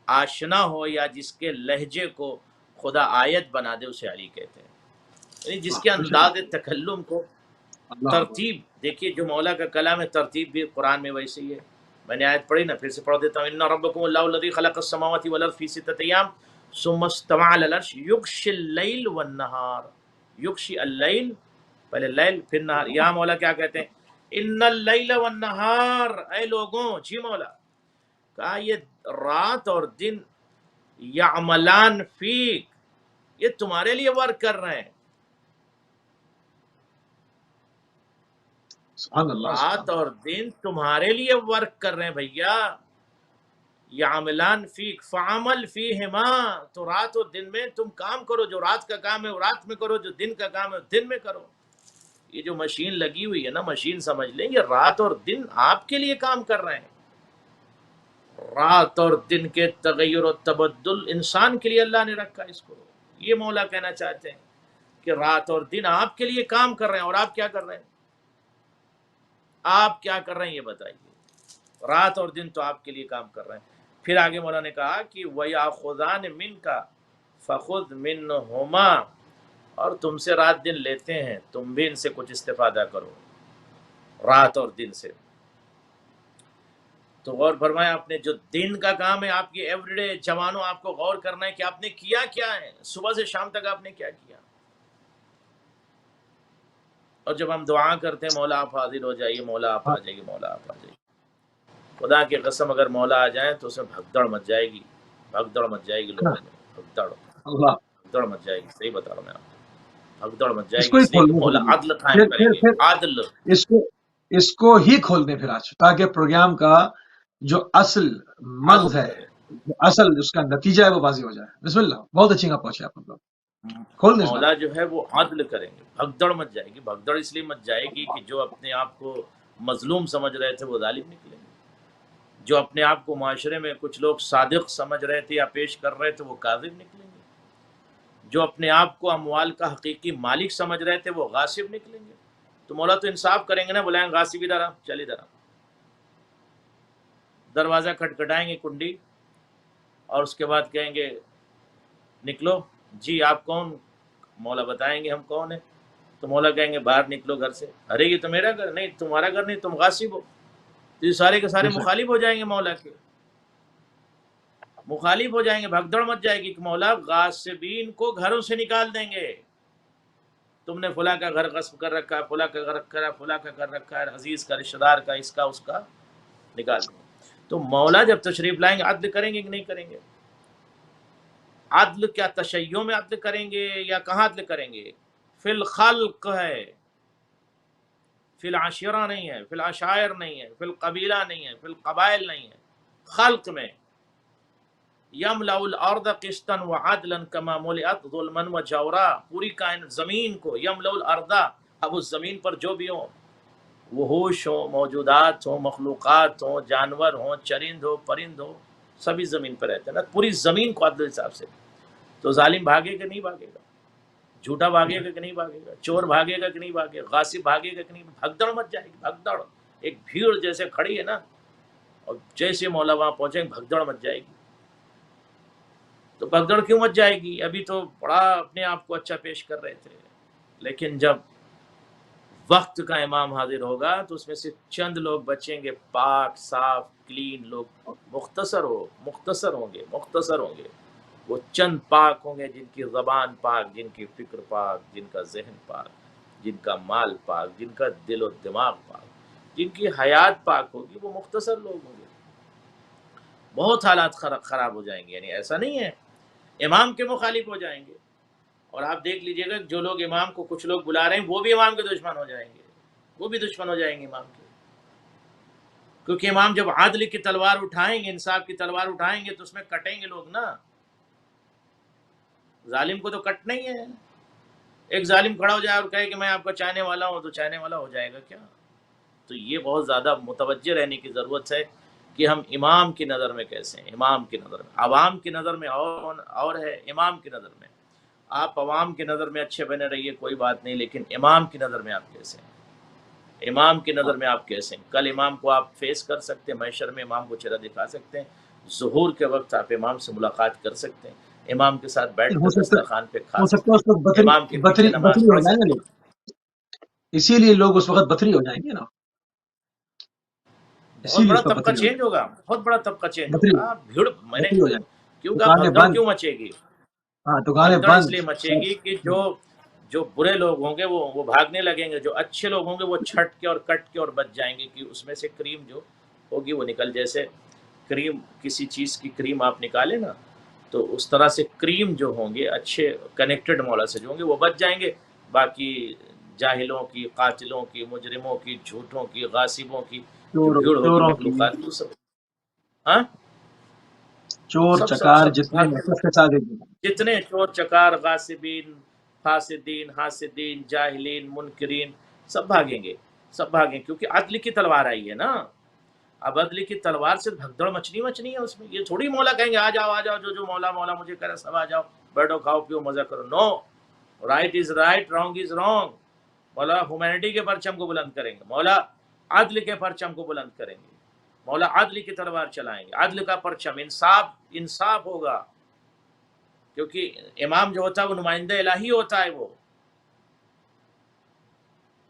A: آشنا ہو یا جس کے لہجے کو خدا آیت بنا دے اسے علی کہتے ہیں. یعنی جس کے
B: بے شک
A: انداز تکلم کو
B: اللہ اکبر.
A: ترتیب دیکھیے، جو مولا کا کلام ہے ترتیب بھی قرآن میں ویسے ہی ہے. میں نے آیت پڑھی نا، پھر سے پڑھ دیتا ہوں. ان ربکم اللہ الذی خلق السماوات والارض فی ستۃ ایام ثم استوى علی العرش یغشی اللیل والنہار. یغشی اللیل، پہلے لیل پھر نہار. یہاں مولا کیا کہتے ہیں؟ ان اللیل والنہار، اے لوگوں، جی مولا کہا یہ رات اور دن یعملان فیک، یہ تمہارے لیے ورک کر رہے ہیں.
B: سبحان اللہ سبحان
A: رات
B: اللہ.
A: اور دن تمہارے لیے ورک کر رہے ہیں بھیا. یعملان فیک فعمل فیہما، تو رات اور دن میں تم کام کرو. جو رات کا کام ہے وہ رات میں کرو، جو دن کا کام ہے وہ دن میں کرو. یہ جو مشین لگی ہوئی ہے نا، مشین سمجھ لیں یہ رات اور دن آپ کے لیے کام کر رہے ہیں. رات اور دن کے تغیر و تبدل انسان کے لیے اللہ نے رکھا اس کو. یہ مولا کہنا چاہتے ہیں کہ رات اور دن آپ کے لیے کام کر رہے ہیں. اور آپ کیا کر رہے ہیں؟ آپ کیا کر رہے ہیں یہ بتائیے. رات اور دن تو آپ کے لیے کام کر رہے ہیں. پھر آگے مولا نے کہا کہ وَيَأْخُذَانِ مِنْكَ فَخُذْ مِنْهُمَا، اور تم سے رات دن لیتے ہیں، تم بھی ان سے کچھ استفادہ کرو رات اور دن سے. تو غور فرمایا، آپ نے جو دن کا کام ہے آپ کی ایوری ڈے جوانوں، آپ کو غور کرنا ہے کہ آپ نے کیا کیا ہے صبح سے شام تک، آپ نے کیا کیا. اور جب ہم دعا کرتے ہیں مولا آپ حاضر ہو جائیے، مولا آپ آ جائیے، مولا آپ آ جائیے، خدا کی قسم اگر مولا آ جائیں تو اسے بھگدڑ مچ جائے گی. بھگدڑ مچ جائے گی لوگوں میں،
B: اللہ.
A: بھگدڑ مچ جائے گی. صحیح بتا رہا ہوں میں آپ کو، بھگدڑ مچ جائے
B: اس
A: گی،
B: کو ہی
A: اس لیے
B: کھول
A: کہ
B: دیں
A: مولا
B: پھر
A: عدل قائم کریں گے.
B: پھر
A: عدل.
B: اس کو ہی کھول دیں پھر آج، تاکہ پروگرام کا جو اصل مغز
A: عدل
B: ہے،
A: کریں.
B: جو اصل اس کا نتیجہ ہے وہ واضح ہو جائے. بسم اللہ. بہت اچھی جگہ پہنچے آپ لوگ. کھول دیں اس بات
A: مولا
B: کو.
A: جو ہے وہ عدل کریں گے. بھگدڑ مچ جائے گی. بھگدڑ اس لیے مچ جائے گی کہ جو اپنے آپ کو مظلوم سمجھ رہے تھے وہ ظالم نکلیں گے. جو اپنے آپ کو معاشرے میں کچھ لوگ صادق سمجھ رہے تھے یا پیش کر رہے تھے وہ کاذب نکلیں گے. جو اپنے آپ کو اموال کا حقیقی مالک سمجھ رہے تھے وہ غاصب نکلیں گے. تو مولا تو انصاف کریں گے نا، بلائیں غاصب ادھر آ، چل ادھر آ. دروازہ کھٹکھٹائیں گے کنڈی، اور اس کے بعد کہیں گے نکلو. جی آپ کون؟ مولا بتائیں گے ہم کون ہیں. تو مولا کہیں گے باہر نکلو گھر سے. ارے یہ تو میرا گھر نہیں، تمہارا گھر نہیں، تم غاصب ہو. تو یہ سارے کے سارے
B: بے شک.
A: مخالف ہو جائیں گے، مولا کے مخالف ہو جائیں گے. بھگدڑ مچ جائے گی کہ مولا غاصبین کو گھروں سے نکال دیں گے. تم نے فلاں کا گھر غصب کر رکھا ہے، فلاں کا گھر رکھا ہے، فلاں کا گھر رکھا ہے، عزیز کا، رشتہ دار کا، اس کا اس کا، نکال دیں گے. تو مولا جب تشریف لائیں گے عدل کریں گے کہ نہیں کریں گے؟ عدل کیا تشیع میں عدل کریں گے یا کہاں عدل کریں گے؟ فی الخلق ہے، فی العشیرہ نہیں ہے، فی العشائر نہیں ہے، فی القبیلہ نہیں ہے، فی القبائل نہیں ہے، خلق میں. یملأ الارض قسطا وعدلا کما ملئت ظلما وجورا. پوری کائنات زمین کو، یملأ الارض، اب اس زمین پر جو بھی ہوں وحوش ہوں، موجودات ہوں، مخلوقات ہوں، جانور ہوں، چرند ہو، پرند ہو، سبھی زمین پر رہتے ہیں نا، پوری زمین کو عدل حساب سے. تو ظالم بھاگے گا نہیں بھاگے گا، جھوٹا بھاگے گا کہ نہیں بھاگے گا، چور بھاگے گا کہ نہیں بھاگے گا، غاصب بھاگے گا کہ نہیں، بھگدڑ مچ جائے گی، بھگدڑ. ایک بھیڑ جیسے کھڑی ہے نا، اور جیسے مولا وہاں پہنچے بھگدڑ مچ جائے گی. تو بھگدڑ کیوں مچ جائے گی؟ ابھی تو بڑا اپنے آپ کو اچھا پیش کر رہے تھے، لیکن جب وقت کا امام حاضر ہوگا تو اس میں سے چند لوگ بچیں گے، پاک صاف کلین لوگ، مختصر ہوں گے. وہ چند پاک ہوں گے جن کی زبان پاک، جن کی فکر پاک، جن کا ذہن پاک، جن کا مال پاک، جن کا دل و دماغ پاک، جن کی حیات پاک ہوگی، وہ مختصر لوگ ہوں گے. بہت حالات خراب ہو جائیں گے. یعنی ایسا نہیں ہے امام کے مخالف ہو جائیں گے. اور آپ دیکھ لیجئے گا جو لوگ امام کو کچھ لوگ بلا رہے ہیں وہ بھی امام کے دشمن ہو جائیں گے، وہ بھی دشمن ہو جائیں گے امام کے. کیونکہ امام جب عدل کی تلوار اٹھائیں گے، انصاف کی تلوار اٹھائیں گے تو اس میں کٹیں گے لوگ نا. ظالم کو تو کٹنا ہی ہے. ایک ظالم کھڑا ہو جائے اور کہے کہ میں آپ کا چاہنے والا ہوں، تو چاہنے والا ہو جائے گا کیا؟ تو یہ بہت زیادہ متوجہ رہنے کی ضرورت ہے کہ ہم امام کی نظر میں کیسے ہیں. امام کی نظر میں، عوام کی نظر میں اور ہے، امام کی نظر میں. آپ عوام کی نظر میں اچھے بنے رہیے، کوئی بات نہیں، لیکن امام کی نظر میں آپ کیسے ہیں؟ امام کی نظر میں آپ کیسے ہیں؟ کل امام کو آپ فیس کر سکتے ہیں، محشر میں امام کو چہرہ دکھا سکتے ہیں، ظہور کے وقت آپ امام سے ملاقات کر سکتے ہیں، امام کے ساتھ بیٹھ
B: ہو
A: کر
B: سکتا
A: دسترخوان پہ کھا
B: ہو سکتا
A: سکتے
B: ہے اس وقت
A: ہیں، امام کے پیچھے نماز
B: بطری ہو
A: پڑھ
B: جائیں گے
A: سکتے
B: لوگ،
A: ہیں.
B: اسی لیے لوگ اس وقت بطری ہو جائیں گے نا، اسی
A: بہت
B: لیے
A: بڑا
B: اس وقت
A: طبقہ
B: بطری ہو
A: چینج
B: جائیں
A: ہوگا، بہت بڑا طبقہ چینج
B: بطری
A: ہوگا. بھیڑ میں نے
B: بطری ہو جائیں
A: کیوں کہا
B: دکانیں
A: بھگدڑ
B: بند.
A: کیوں مچے گی؟
B: ہاں دکانیں
A: بھگدڑ اس
B: بند
A: لیے مچے
B: سب.
A: گی کہ جو برے لوگ ہوں گے وہ بھاگنے لگیں گے، جو اچھے لوگ ہوں گے وہ چھٹ کے اور کٹ کے اور بچ جائیں گے کہ اس میں سے کریم جو ہوگی وہ نکل. جیسے کریم، کسی چیز کی کریم آپ نکالیں نا، تو اس طرح سے کریم جو ہوں گے اچھے کنیکٹڈ مولا سے جو ہوں گے وہ بچ جائیں گے. باقی جاہلوں کی، قاتلوں کی، مجرموں کی، جھوٹوں کی، غاصبوں کی جو بھیڑ ہوگی،
B: چوروں کی،
A: مخلوقات کی، سب ہاں
B: چور
A: سب سب
B: چکار
A: سب
B: جتنے
A: بھاگ
B: ہیں
A: جائیں
B: سب کے
A: گے.
B: ساتھ ایک دن.
A: جتنے چور چکار، غاصبین، فاسدین، حاسدین، جاہلین، منکرین، سب بھاگیں گے، سب بھاگیں، کیونکہ عدل کی تلوار آئی ہے نا. اب عدل کی تلوار سے بھگدڑ مچنی ہے اس میں. یہ تھوڑی مولا کہیں گے آ جاؤ جو مولا مولا مجھے کہہ رہا سب آ جاؤ، بیٹھو کھاؤ پیو مزہ کرو. No, right is right, wrong is wrong. مولا ہیومینٹی کے پرچم کو بلند کریں گے، مولا عدل کے پرچم کو بلند کریں گے، مولا عدل کی تلوار چلائیں گے، عدل کا پرچم، انصاف ہوگا. کیونکہ امام جو ہوتا ہے وہ نمائندہ الہی ہوتا ہے، وہ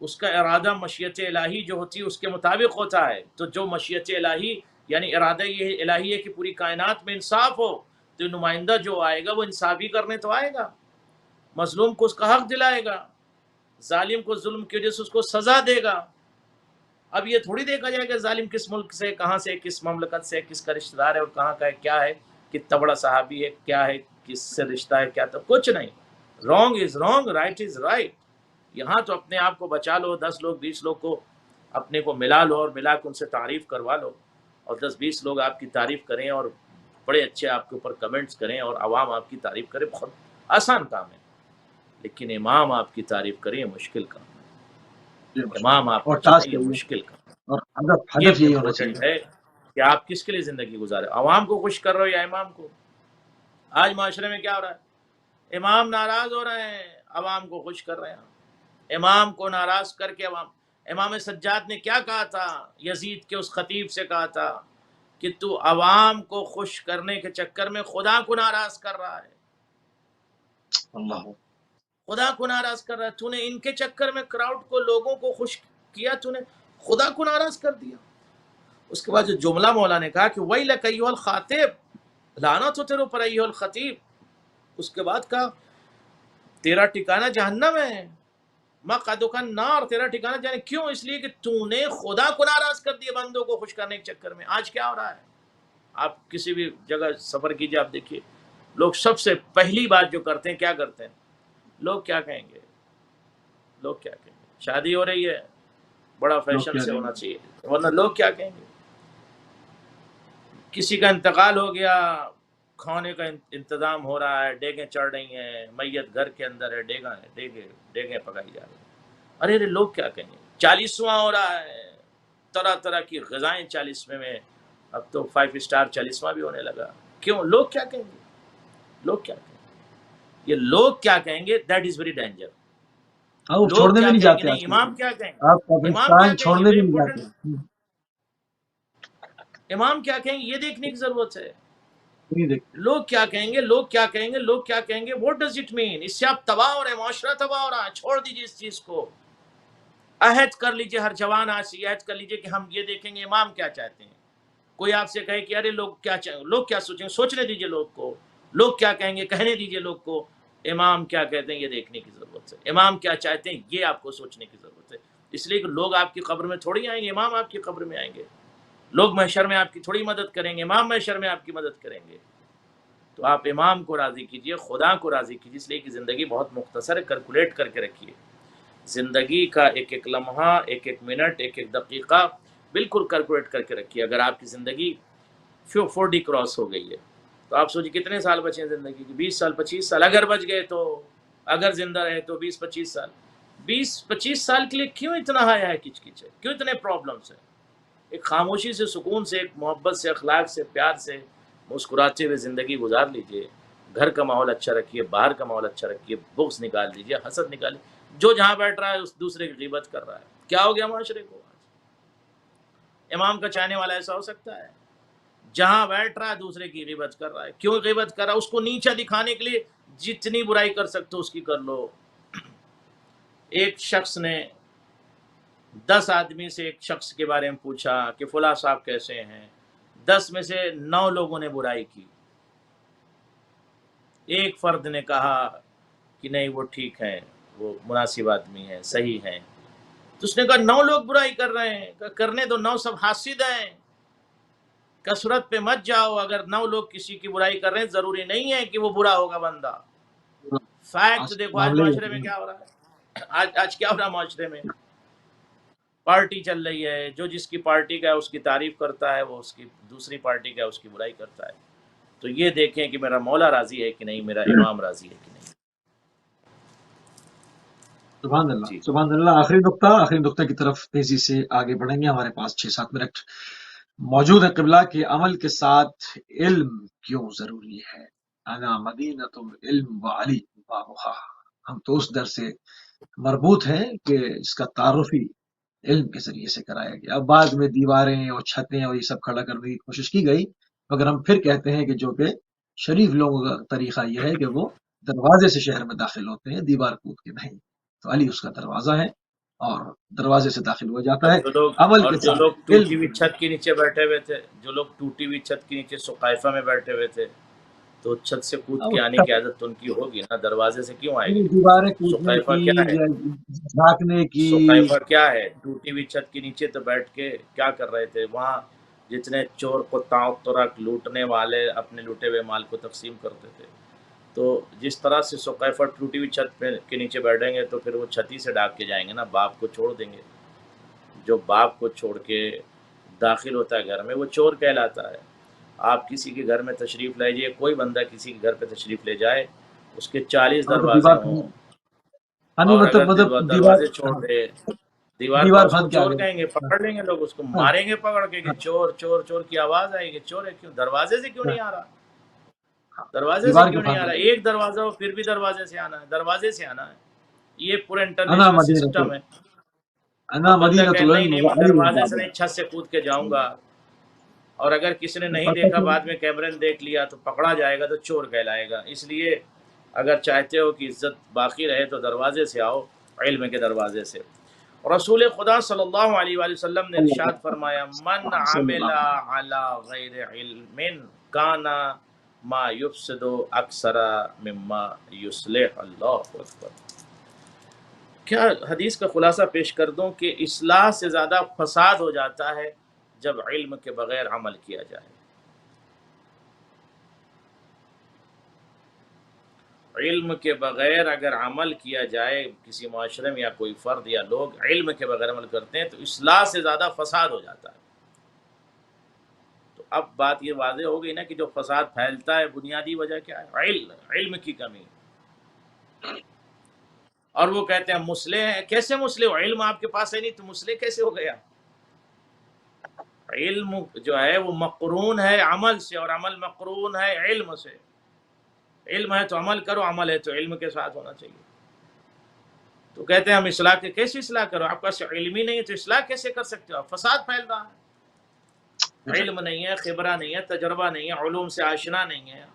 A: اس کا ارادہ مشیت الہی جو ہوتی ہے اس کے مطابق ہوتا ہے. تو جو مشیت الہی یعنی ارادہ یہ الہی ہے کہ پوری کائنات میں انصاف ہو، تو نمائندہ جو آئے گا وہ انصاف ہی کرنے تو آئے گا، مظلوم کو اس کا حق دلائے گا، ظالم کو ظلم کی وجہ سے اس کو سزا دے گا. اب یہ تھوڑی دیکھا جائے کہ ظالم کس ملک سے، کہاں سے، کس مملکت سے، کس کا رشتہ دار ہے اور کہاں کا ہے، کیا ہے، کتنا بڑا صحابی ہے، کیا ہے، کس سے رشتہ ہے، کیا، تو کچھ نہیں. Wrong is wrong, right is right. یہاں تو اپنے آپ کو بچا لو، 10 لوگ 20 لوگ کو اپنے کو ملا لو اور ملا کے ان سے تعریف کروا لو، اور 10-20 لوگ آپ کی تعریف کریں اور بڑے اچھے آپ کے اوپر کمنٹس کریں اور عوام آپ کی تعریف کرے. بہت آسان کام ہے. لیکن امام آپ کی تعریف کریں، یہ مشکل کام
B: یہ
A: ہے.
B: مشکل
A: امام آپ کو
B: اور
A: چاہیں،
B: ٹاسک
A: یہ
B: یہی ہے،
A: مشکل کام ہے.
B: اور
A: یہ
B: ہدف یہی ہونا
A: امپورٹنٹ
B: چاہیے.
A: ہے کہ آپ کس کے لیے زندگی گزارے، عوام کو خوش کر رہے ہو یا امام کو. آج معاشرے میں کیا ہو رہا ہے؟ امام ناراض ہو رہے ہیں، عوام کو خوش کر رہے ہیں. امام کو ناراض کر کے امام سجاد نے کیا کہا تھا؟ یزید کے اس خطیب سے کہا تھا کہ تو عوام کو خوش کرنے کے چکر میں خدا کو ناراض کر رہا ہے،
B: اللہ
A: خدا کو ناراض کر رہا ہے. تو نے ان کے چکر میں کراؤڈ کو، لوگوں کو خوش کیا، تو نے خدا کو ناراض کر دیا. اس کے بعد جو جملہ مولا نے کہا کہ وَيْلَكَ أَيُّهَا الْخَاطِبُ، لعنت ہو تیرے اوپر ایھا الخطیب. اس کے بعد کہا تیرا ٹھکانہ جہنم ہے، مقعدک النار، تیرا ٹھکانہ جہنم. کیوں؟ اس لیے کہ تو نے خدا کو ناراض کر دیا بندوں کو خوش کرنے کے چکر میں. آج کیا ہو رہا ہے؟ آپ کسی بھی جگہ سفر کیجئے، آپ دیکھیے لوگ سب سے پہلی بات جو کرتے ہیں، کیا کرتے ہیں؟ لوگ کیا کہیں گے، لوگ کیا کہیں گے. شادی ہو رہی ہے، بڑا
B: لوگ
A: فیشن
B: کیا
A: سے
B: کہیں
A: ہونا
B: گے.
A: چاہیے، ورنہ لوگ کیا کہیں گے. کسی کا انتقال ہو گیا، کھانے کا انتظام ہو رہا ہے، ڈیگیں چڑھ رہی ہیں، میت گھر کے اندر ہے، ڈیگیں پکائی جا رہی ہیں. ارے لوگ کیا کہیں گے. 40واں ہو رہا ہے، طرح طرح کی غذائیں 40ویں میں، اب تو 5 اسٹار 40واں بھی ہونے لگا. کیوں؟ لوگ کیا کہیں گے؟ لوگ کیا کہیں گے؟ یہ لوگ کیا کہیں گے، دیٹ از ویری ڈینجر.
B: وہ
A: لوگ
B: چھوڑنے
A: کیا
B: بھی نہیں
A: کہیں گے،
B: جاتے
A: نہیں
B: آج کل.
A: امام کیا کہیں گے،
B: آپ
A: امام کیا
B: قبرستان
A: کہیں گے،
B: چھوڑنے
A: ویری
B: بھی نہیں
A: امپورٹنٹ.
B: جاتے.
A: امام کیا کہیں گے یہ دیکھنے کی ضرورت ہے.
B: نہیں دیکھتے.
A: لوگ کیا کہیں گے، لوگ کیا کہیں گے، لوگ کیا کہیں گے، واٹ ڈز اٹ مین؟ اس سے آپ تباہ ہو رہے ہیں، معاشرہ تباہ ہو رہا ہے. چھوڑ دیجیے اس چیز کو. عہد کر لیجیے، ہر جوان آج سے عہد کر لیجیے کہ ہم یہ دیکھیں گے امام کیا چاہتے ہیں. کوئی آپ سے کہے کہ ارے لوگ کیا چاہیں، لوگ کیا سوچیں گے، سوچنے دیجیے لوگ کو. لوگ کیا کہیں گے، کہنے دیجیے لوگ کو. امام کیا کہتے ہیں یہ دیکھنے کی ضرورت ہے. امام کیا چاہتے ہیں یہ آپ کو سوچنے کی ضرورت ہے. اس لیے کہ لوگ آپ کی قبر میں تھوڑی آئیں گے، امام آپ کی قبر میں آئیں گے. لوگ محشر میں آپ کی تھوڑی مدد کریں گے، امام محشر میں آپ کی مدد کریں گے. تو آپ امام کو راضی کیجئے، خدا کو راضی کیجئے. اس لیے کہ زندگی بہت مختصر ہے، کیلکولیٹ کر کے رکھیے. زندگی کا ایک ایک لمحہ، ایک ایک منٹ، ایک ایک دقیقہ بالکل کیلکولیٹ کر کے رکھیے. اگر آپ کی زندگی 40 کراس ہو گئی ہے تو آپ سوچیں کتنے سال بچے ہیں زندگی کی؟ 20 سال، 25 سال. اگر بچ گئے تو، اگر زندہ رہے تو 20-25 سال. 20-25 سال کے لیے کیوں اتنا ہایا ہے کچ کچ ہے، کیوں اتنے پرابلمس ہیں؟ ایک خاموشی سے، سکون سے، ایک محبت سے، اخلاق سے، پیار سے مسکراتے ہوئے زندگی گزار لیجئے. گھر کا ماحول اچھا رکھیے، باہر کا ماحول اچھا رکھیے، بغض نکال دیجئے، حسد نکالیے. جو جہاں بیٹھ رہا ہے اس دوسرے کی غیبت کر رہا ہے. کیا ہو گیا معاشرے کو؟ امام کا چاہنے والا ایسا ہو سکتا ہے؟ جہاں بیٹھ رہا ہے دوسرے کی غیبت کر رہا ہے. کیوں غیبت کر رہا ہے؟ اس کو نیچا دکھانے کے لیے جتنی برائی کر سکتے ہو اس کی کر لو. ایک شخص نے 10 آدمی سے ایک شخص کے بارے میں پوچھا کہ فلاں صاحب کیسے ہیں. 10 میں سے 9 لوگوں نے برائی کی. ایک فرد نے کہا کہ نہیں وہ ٹھیک ہیں، وہ مناسب آدمی ہیں، صحیح ہیں. تو اس نے کہا 9 لوگ برائی کر رہے ہیں. کہا کرنے دو، 9 سب حاسد ہیں. کثرت پہ مت جاؤ. اگر 9 لوگ کسی کی برائی کر رہے ہیں ضروری نہیں ہے کہ وہ برا ہوگا بندہ. فیکٹ دیکھو آج
B: معاملے
A: معاشرے میں کیا ہو رہا ہے. آج کیا ہو رہا ہے معاشرے میں؟ پارٹی چل رہی ہے، جو جس کی پارٹی کا ہے اس کی تعریف کرتا ہے، وہ اس کی دوسری پارٹی کا ہے اس کی برائی کرتا ہے. تو یہ دیکھیں کہ میرا مولا راضی ہے کہ نہیں، میرا امام راضی ہے کہ نہیں.
B: سبحان اللہ،
A: جی
B: سبحان اللہ. آخری نقطہ کی طرف تیزی سے آگے بڑھیں گے. ہمارے پاس 6-7 منٹ موجود ہے. قبلہ کہ عمل کے ساتھ علم کیوں ضروری ہے. انا مدینۃ العلم وعلی بابھا. ہم تو اس در سے مربوط ہیں کہ اس کا تعارف ہی علم کے ذریعے سے کرایا گیا. اب بعد میں دیواریں اور چھتیں اور یہ سب کھڑا کرنے کی کوشش کی گئی، مگر ہم پھر کہتے ہیں کہ جو کہ شریف لوگوں کا طریقہ یہ ہے کہ وہ دروازے سے شہر میں داخل ہوتے ہیں، دیوار کود کے نہیں. تو علی اس کا دروازہ ہے اور دروازے سے داخل ہو جاتا ہے. عمل کے
A: جو لوگ
B: ساتھ
A: ٹوٹی
B: علم.
A: ہوئی چھت کے نیچے بیٹھے ہوئے تھے، جو لوگ ٹوٹی ہوئی چھت کے نیچے سقائفہ میں بیٹھے ہوئے تھے، تو چھت سے کود کے آنے کی عادت تو ان کی ہوگی نا، دروازے سے کیوں آئے گی؟
B: دیواریں کودنے
A: سقائفہ
B: کی
A: کیا ہے؟
B: یا جھانکنے کی.
A: سقائفہ کیا ہے؟ ٹوٹی ہوئی چھت کے نیچے تو بیٹھ کے کیا کر رہے تھے؟ وہاں جتنے چور قطاع طرق لوٹنے والے اپنے لوٹے ہوئے مال کو تقسیم کرتے تھے. تو جس طرح سے سقائفہ ٹوٹی ہوئی چھت کے نیچے بیٹھیں گے تو پھر وہ چھتی سے ڈاک کے جائیں گے نا، باپ کو چھوڑ دیں گے. جو باپ کو چھوڑ کے داخل ہوتا ہے گھر میں وہ چور کہلاتا ہے. آپ کسی کے گھر میں تشریف لے جائیے، کوئی بندہ کسی کے گھر پہ تشریف لے جائے، اس کے 40
B: مطلب
A: دروازے ہوں اور اگر
B: دیوار
A: دروازے چھوڑ دے دیوار پر، اس کو
B: بند کے
A: چور
B: آگے.
A: کہیں گے، پکڑ لیں گے لوگ، اس کو
B: ہاں،
A: ماریں گے پکڑ کے کہ
B: ہاں،
A: چور چور چور کی آواز آئے گی. چور ہے کیوں؟ دروازے سے کیوں
B: ہاں.
A: نہیں آ رہا؟ دروازے سے
B: دیوار
A: کیوں
B: کیوں
A: نہیں آ
B: پھاند
A: رہا؟
B: رہے.
A: ایک دروازہ ہو پھر بھی دروازے سے آنا ہے، دروازے سے آنا ہے. یہ پورا
B: انا
A: انٹرنیشنل
B: مدینۃ
A: سسٹم ہے.
B: انا
A: اب بندہ
B: مدینۃ
A: کہ نہیں
B: العلم
A: نہیں میں
B: وعلی
A: دروازے سے نہیں
B: بابھا.
A: چھت سے کود کے جاؤں گا، اور اگر کسی نے نہیں دیکھا بعد میں کیمرے نے دیکھ لیا تو پکڑا جائے گا تو چور کہلائے گا. اس لیے اگر چاہتے ہو کہ عزت باقی رہے تو دروازے سے آؤ، علم کے دروازے سے. رسول خدا صلی اللہ علیہ وآلہ وسلم نے ارشاد فرمایا من
B: صلی
A: عمل
B: اللہ علیہ
A: علی غیر علم کان ما یفسد اکثر مما یصلح. اللہ اکبر. کیا حدیث کا خلاصہ پیش کر دوں کہ اصلاح سے زیادہ فساد ہو جاتا ہے جب علم کے بغیر عمل کیا جائے. علم کے بغیر اگر عمل کیا جائے کسی معاشرے میں، یا کوئی فرد یا لوگ علم کے بغیر عمل کرتے ہیں تو اصلاح سے زیادہ فساد ہو جاتا ہے. تو اب بات یہ واضح ہو گئی نا کہ جو فساد پھیلتا ہے بنیادی وجہ کیا ہے؟ علم کی کمی. اور وہ کہتے ہیں مسلح ہیں. کیسے مسلح ہو؟ علم آپ کے پاس ہے نہیں تو مسلح کیسے ہو گیا؟ علم جو ہے وہ مقرون ہے عمل سے، اور عمل مقرون ہے علم سے. علم ہے تو عمل کرو، عمل ہے تو علم کے ساتھ ہونا چاہیے. تو کہتے ہیں ہم اصلاح کے، کیسی اصلاح کرو؟ آپ کا علم ہی نہیں ہے تو اصلاح کیسے کر سکتے ہو؟ فساد پھیل رہا ہے، علم نہیں ہے، خبرہ نہیں ہے، تجربہ نہیں ہے، علوم سے آشنا نہیں ہے.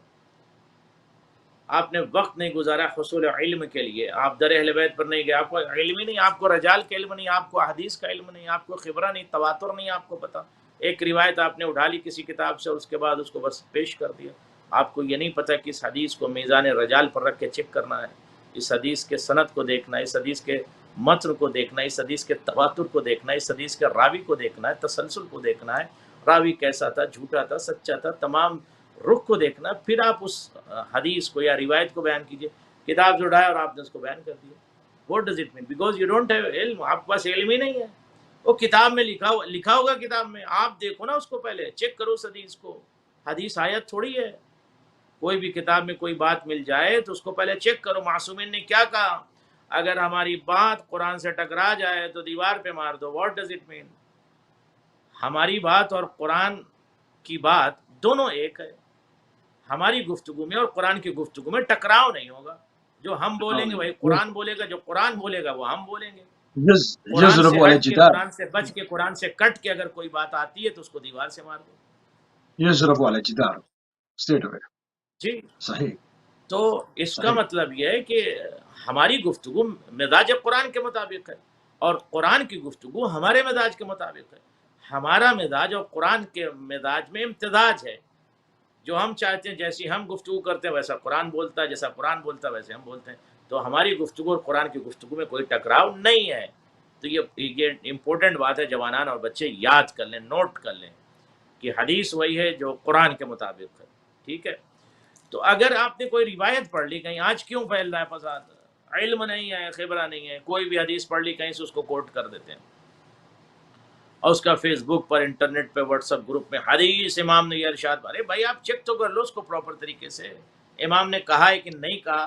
A: آپ نے وقت نہیں گزارا حصول علم کے لیے، آپ در اہل بیت پر نہیں گئے، آپ کو علم ہی نہیں، آپ کو رجال کا علم نہیں، آپ کو حدیث کا علم نہیں، آپ کو خبرہ نہیں، تواتر نہیں آپ کو پتا. ایک روایت آپ نے اٹھا لی کسی کتاب سے اور اس کے بعد اس کو بس پیش کر دیا. آپ کو یہ نہیں پتا کہ اس حدیث کو میزان رجال پر رکھ کے چیک کرنا ہے، اس حدیث کے سند کو دیکھنا ہے، اس حدیث کے متن کو دیکھنا ہے، اس حدیث کے تواتر کو دیکھنا ہے، اس حدیث کے راوی کو دیکھنا ہے، تسلسل کو دیکھنا ہے، راوی کیسا تھا، جھوٹا تھا، سچا تھا، تمام رخ کو دیکھنا. پھر آپ اس حدیث کو یا روایت کو بیان کیجئے. کتاب جو اٹھایا اور آپ نے اس کو بیان کر دیا. What does it mean? Because you don't have علم، آپ کے پاس علم ہی نہیں ہے. وہ کتاب میں لکھا ہوگا، کتاب میں آپ دیکھو نا اس کو، پہلے چیک کرو اس حدیث کو. حدیث آیت تھوڑی ہے. کوئی بھی کتاب میں کوئی بات مل جائے تو اس کو پہلے چیک کرو معصومین نے کیا کہا. اگر ہماری بات قرآن سے ٹکرا جائے تو دیوار پہ مار دو. What does it mean? ہماری بات اور قرآن کی بات دونوں ایک ہے. ہماری گفتگو میں اور قرآن کی گفتگو میں ٹکراؤ نہیں ہوگا. جو ہم بولیں گے وہی قرآن بولے گا، جو قرآن بولے گا وہ ہم بولیں گے. قرآن سے
B: يزرب على
A: ہٹ کے،
B: الجدار
A: قرآن سے بچ کے، قرآن سے کٹ کے اگر کوئی بات آتی ہے تو اس کو دیوار سے مار دو.
B: يزرب على الجدار straight away.
A: جی.
B: صحیح
A: تو اس کا
B: صحیح.
A: مطلب یہ ہے کہ ہماری گفتگو مزاج قرآن کے مطابق ہے اور قرآن کی گفتگو ہمارے مزاج کے مطابق ہے. ہمارا مزاج اور قرآن کے مزاج میں امتزاج ہے. جو ہم چاہتے ہیں، جیسی ہم گفتگو کرتے ہیں ویسا قرآن بولتا ہے، جیسا قرآن بولتا ہے ویسے ہم بولتے ہیں. تو ہماری گفتگو اور قرآن کی گفتگو میں کوئی ٹکراؤ نہیں ہے. تو یہ امپورٹنٹ بات ہے، جوانان اور بچے یاد کر لیں، نوٹ کر لیں کہ حدیث وہی ہے جو قرآن کے مطابق ہے. ٹھیک ہے. تو اگر آپ نے کوئی روایت پڑھ لی کہیں، آج کیوں پھیل رہا ہے فساد؟ علم نہیں ہے، خبرہ نہیں ہے. کوئی بھی حدیث پڑھ لی کہیں سے اس کو کوٹ کر دیتے ہیں اور اس کا فیس بک پر، انٹرنیٹ پہ، واٹس ایپ گروپ میں حدیث امام نے یہ ارشاد. ارے بھائی آپ چیک تو کر لو اس کو پراپر طریقے سے. امام نے کہا ہے کہ نہیں کہا،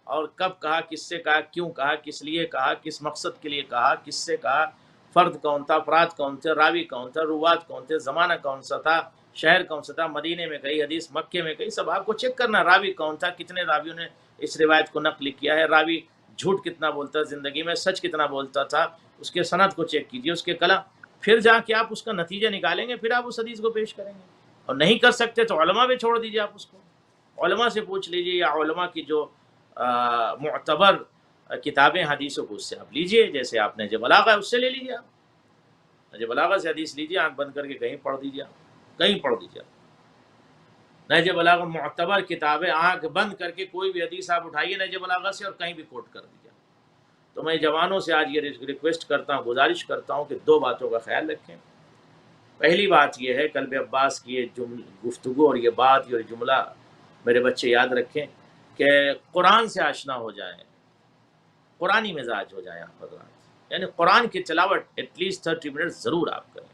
A: اور کب کہا، کس سے کہا، کیوں کہا، کس لیے کہا، کس مقصد کے لیے کہا، کس سے کہا، فرد کون تھا، افراد کون تھے، راوی کون تھا، روات کون تھے، زمانہ کون سا تھا، شہر کون سا تھا، مدینے میں کہی حدیث، مکے میں کہی، سب آپ کو چیک کرنا. راوی کون تھا، کتنے راویوں نے اس روایت کو نقل کیا ہے، راوی جھوٹ کتنا بولتا، زندگی میں سچ کتنا بولتا تھا، اس کے سند کو چیک کیجیے، اس کے کلام. پھر جا کے آپ اس کا نتیجہ نکالیں گے، پھر آپ اس حدیث کو پیش کریں گے. اور نہیں کر سکتے تو علماء پہ چھوڑ دیجیے. آپ اس کو علماء سے پوچھ لیجیے، یا علماء کی جو معتبر کتابیں حدیثوں کو اس سے آپ لیجیے. جیسے آپ نے جو بلاغہ ہے اس سے لے لیجیے. آپ نہج بلاغہ سے حدیث لیجیے، آنکھ بند کر کے کہیں پڑھ دیجیے، کہیں پڑھ دیجیے. نہج بلاغہ معتبر کتابیں، آنکھ بند کر کے کوئی بھی حدیث آپ اٹھائیے نہج بلاغہ سے اور کہیں بھی کوٹ کر دیجیے. تو میں جوانوں سے آج یہ ریکویسٹ کرتا ہوں، گزارش کرتا ہوں کہ دو باتوں کا خیال رکھیں. پہلی بات یہ ہے، قلب عباس کی یہ گفتگو اور یہ بات، یہ جملہ میرے بچے یاد رکھیں کہ قرآن سے آشنا ہو جائیں، قرآنی مزاج ہو جائیں آپ حضرات. یعنی قرآن کی تلاوت ایٹ لیسٹ 30 منٹس ضرور آپ کریں،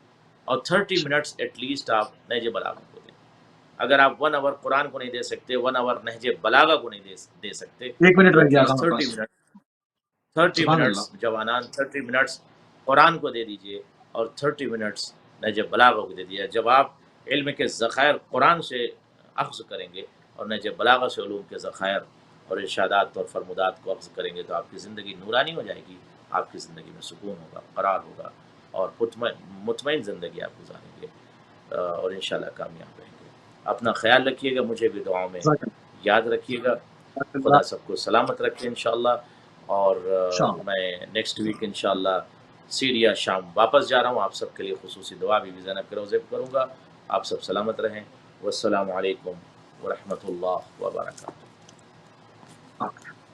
A: اور 30 منٹس ایٹ لیسٹ آپ نہج بلاغہ کو دیں. اگر آپ 1 آور قرآن کو نہیں دے سکتے، 1 آور نہج بلاغہ کو نہیں دے سکتے،
B: 1 منٹ
A: تو
B: رہ
A: ایٹ
B: گیا
A: لیسٹ
B: ہمارے
A: 30
B: پاس.
A: منٹ 30
B: سبحان
A: منٹس
B: اللہ.
A: جوانان 30 منٹس قرآن کو دے دیجئے اور 30 منٹس نہج بلاغہ کو دے دیجئے. جب آپ علم کے ذخائر قرآن سے اخذ کریں گے اور نہج بلاغہ سے علوم کے ذخائر اور ارشادات اور فرمودات کو اخذ کریں گے تو آپ کی زندگی نورانی ہو جائے گی. آپ کی زندگی میں سکون ہوگا، قرار ہوگا، اور مطمئن زندگی آپ گزاریں گے، اور انشاءاللہ کامیاب رہیں گے. اپنا خیال رکھیے گا، مجھے بھی دعاؤں میں
B: جزاک
A: یاد رکھیے گا.
B: اللہ.
A: خدا سب کو سلامت رکھے انشاءاللہ. اور
B: انشاءاللہ.
A: میں نیکسٹ ویک انشاءاللہ سیریا شام واپس جا رہا ہوں. آپ سب کے لیے خصوصی دعا بھی زینب کے روزے پہ کروں گا. آپ سب سلامت رہیں. والسلام علیکم ورحمۃ اللہ وبرکاتہ.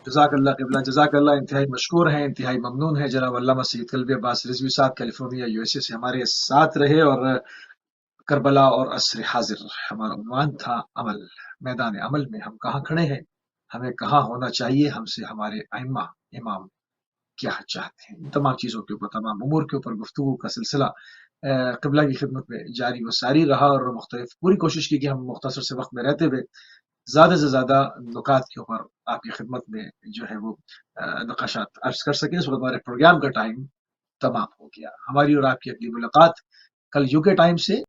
B: جزاک اللہ قبلہ، جزاک اللہ. انتہائی مشکور ہیں، انتہائی ممنون ہے جناب علامہ سید قلبی عباس رضوی صاحب کیلیفورنیا USA سے ہمارے ساتھ رہے. اور کربلا اور عصر حاضر ہمارا عنوان تھا عمل. میدان عمل میں ہم کہاں کھڑے ہیں، ہمیں کہاں ہونا چاہیے، ہم سے ہمارے ائمہ امام کیا چاہتے ہیں. ان تمام چیزوں کے اوپر، تمام امور کے اوپر گفتگو کا سلسلہ قبلہ کی خدمت میں جاری و ساری رہا. اور مختلف پوری کوشش کی کہ ہم مختصر سے وقت میں رہتے ہوئے زیادہ سے زیادہ نکات کے اوپر آپ کی خدمت میں جو ہے وہ نقاشات عرض کر سکیں۔ اس وقت ہمارے پروگرام کا ٹائم تمام ہو گیا۔ ہماری اور آپ کی اگلی ملاقات کل UK ٹائم سے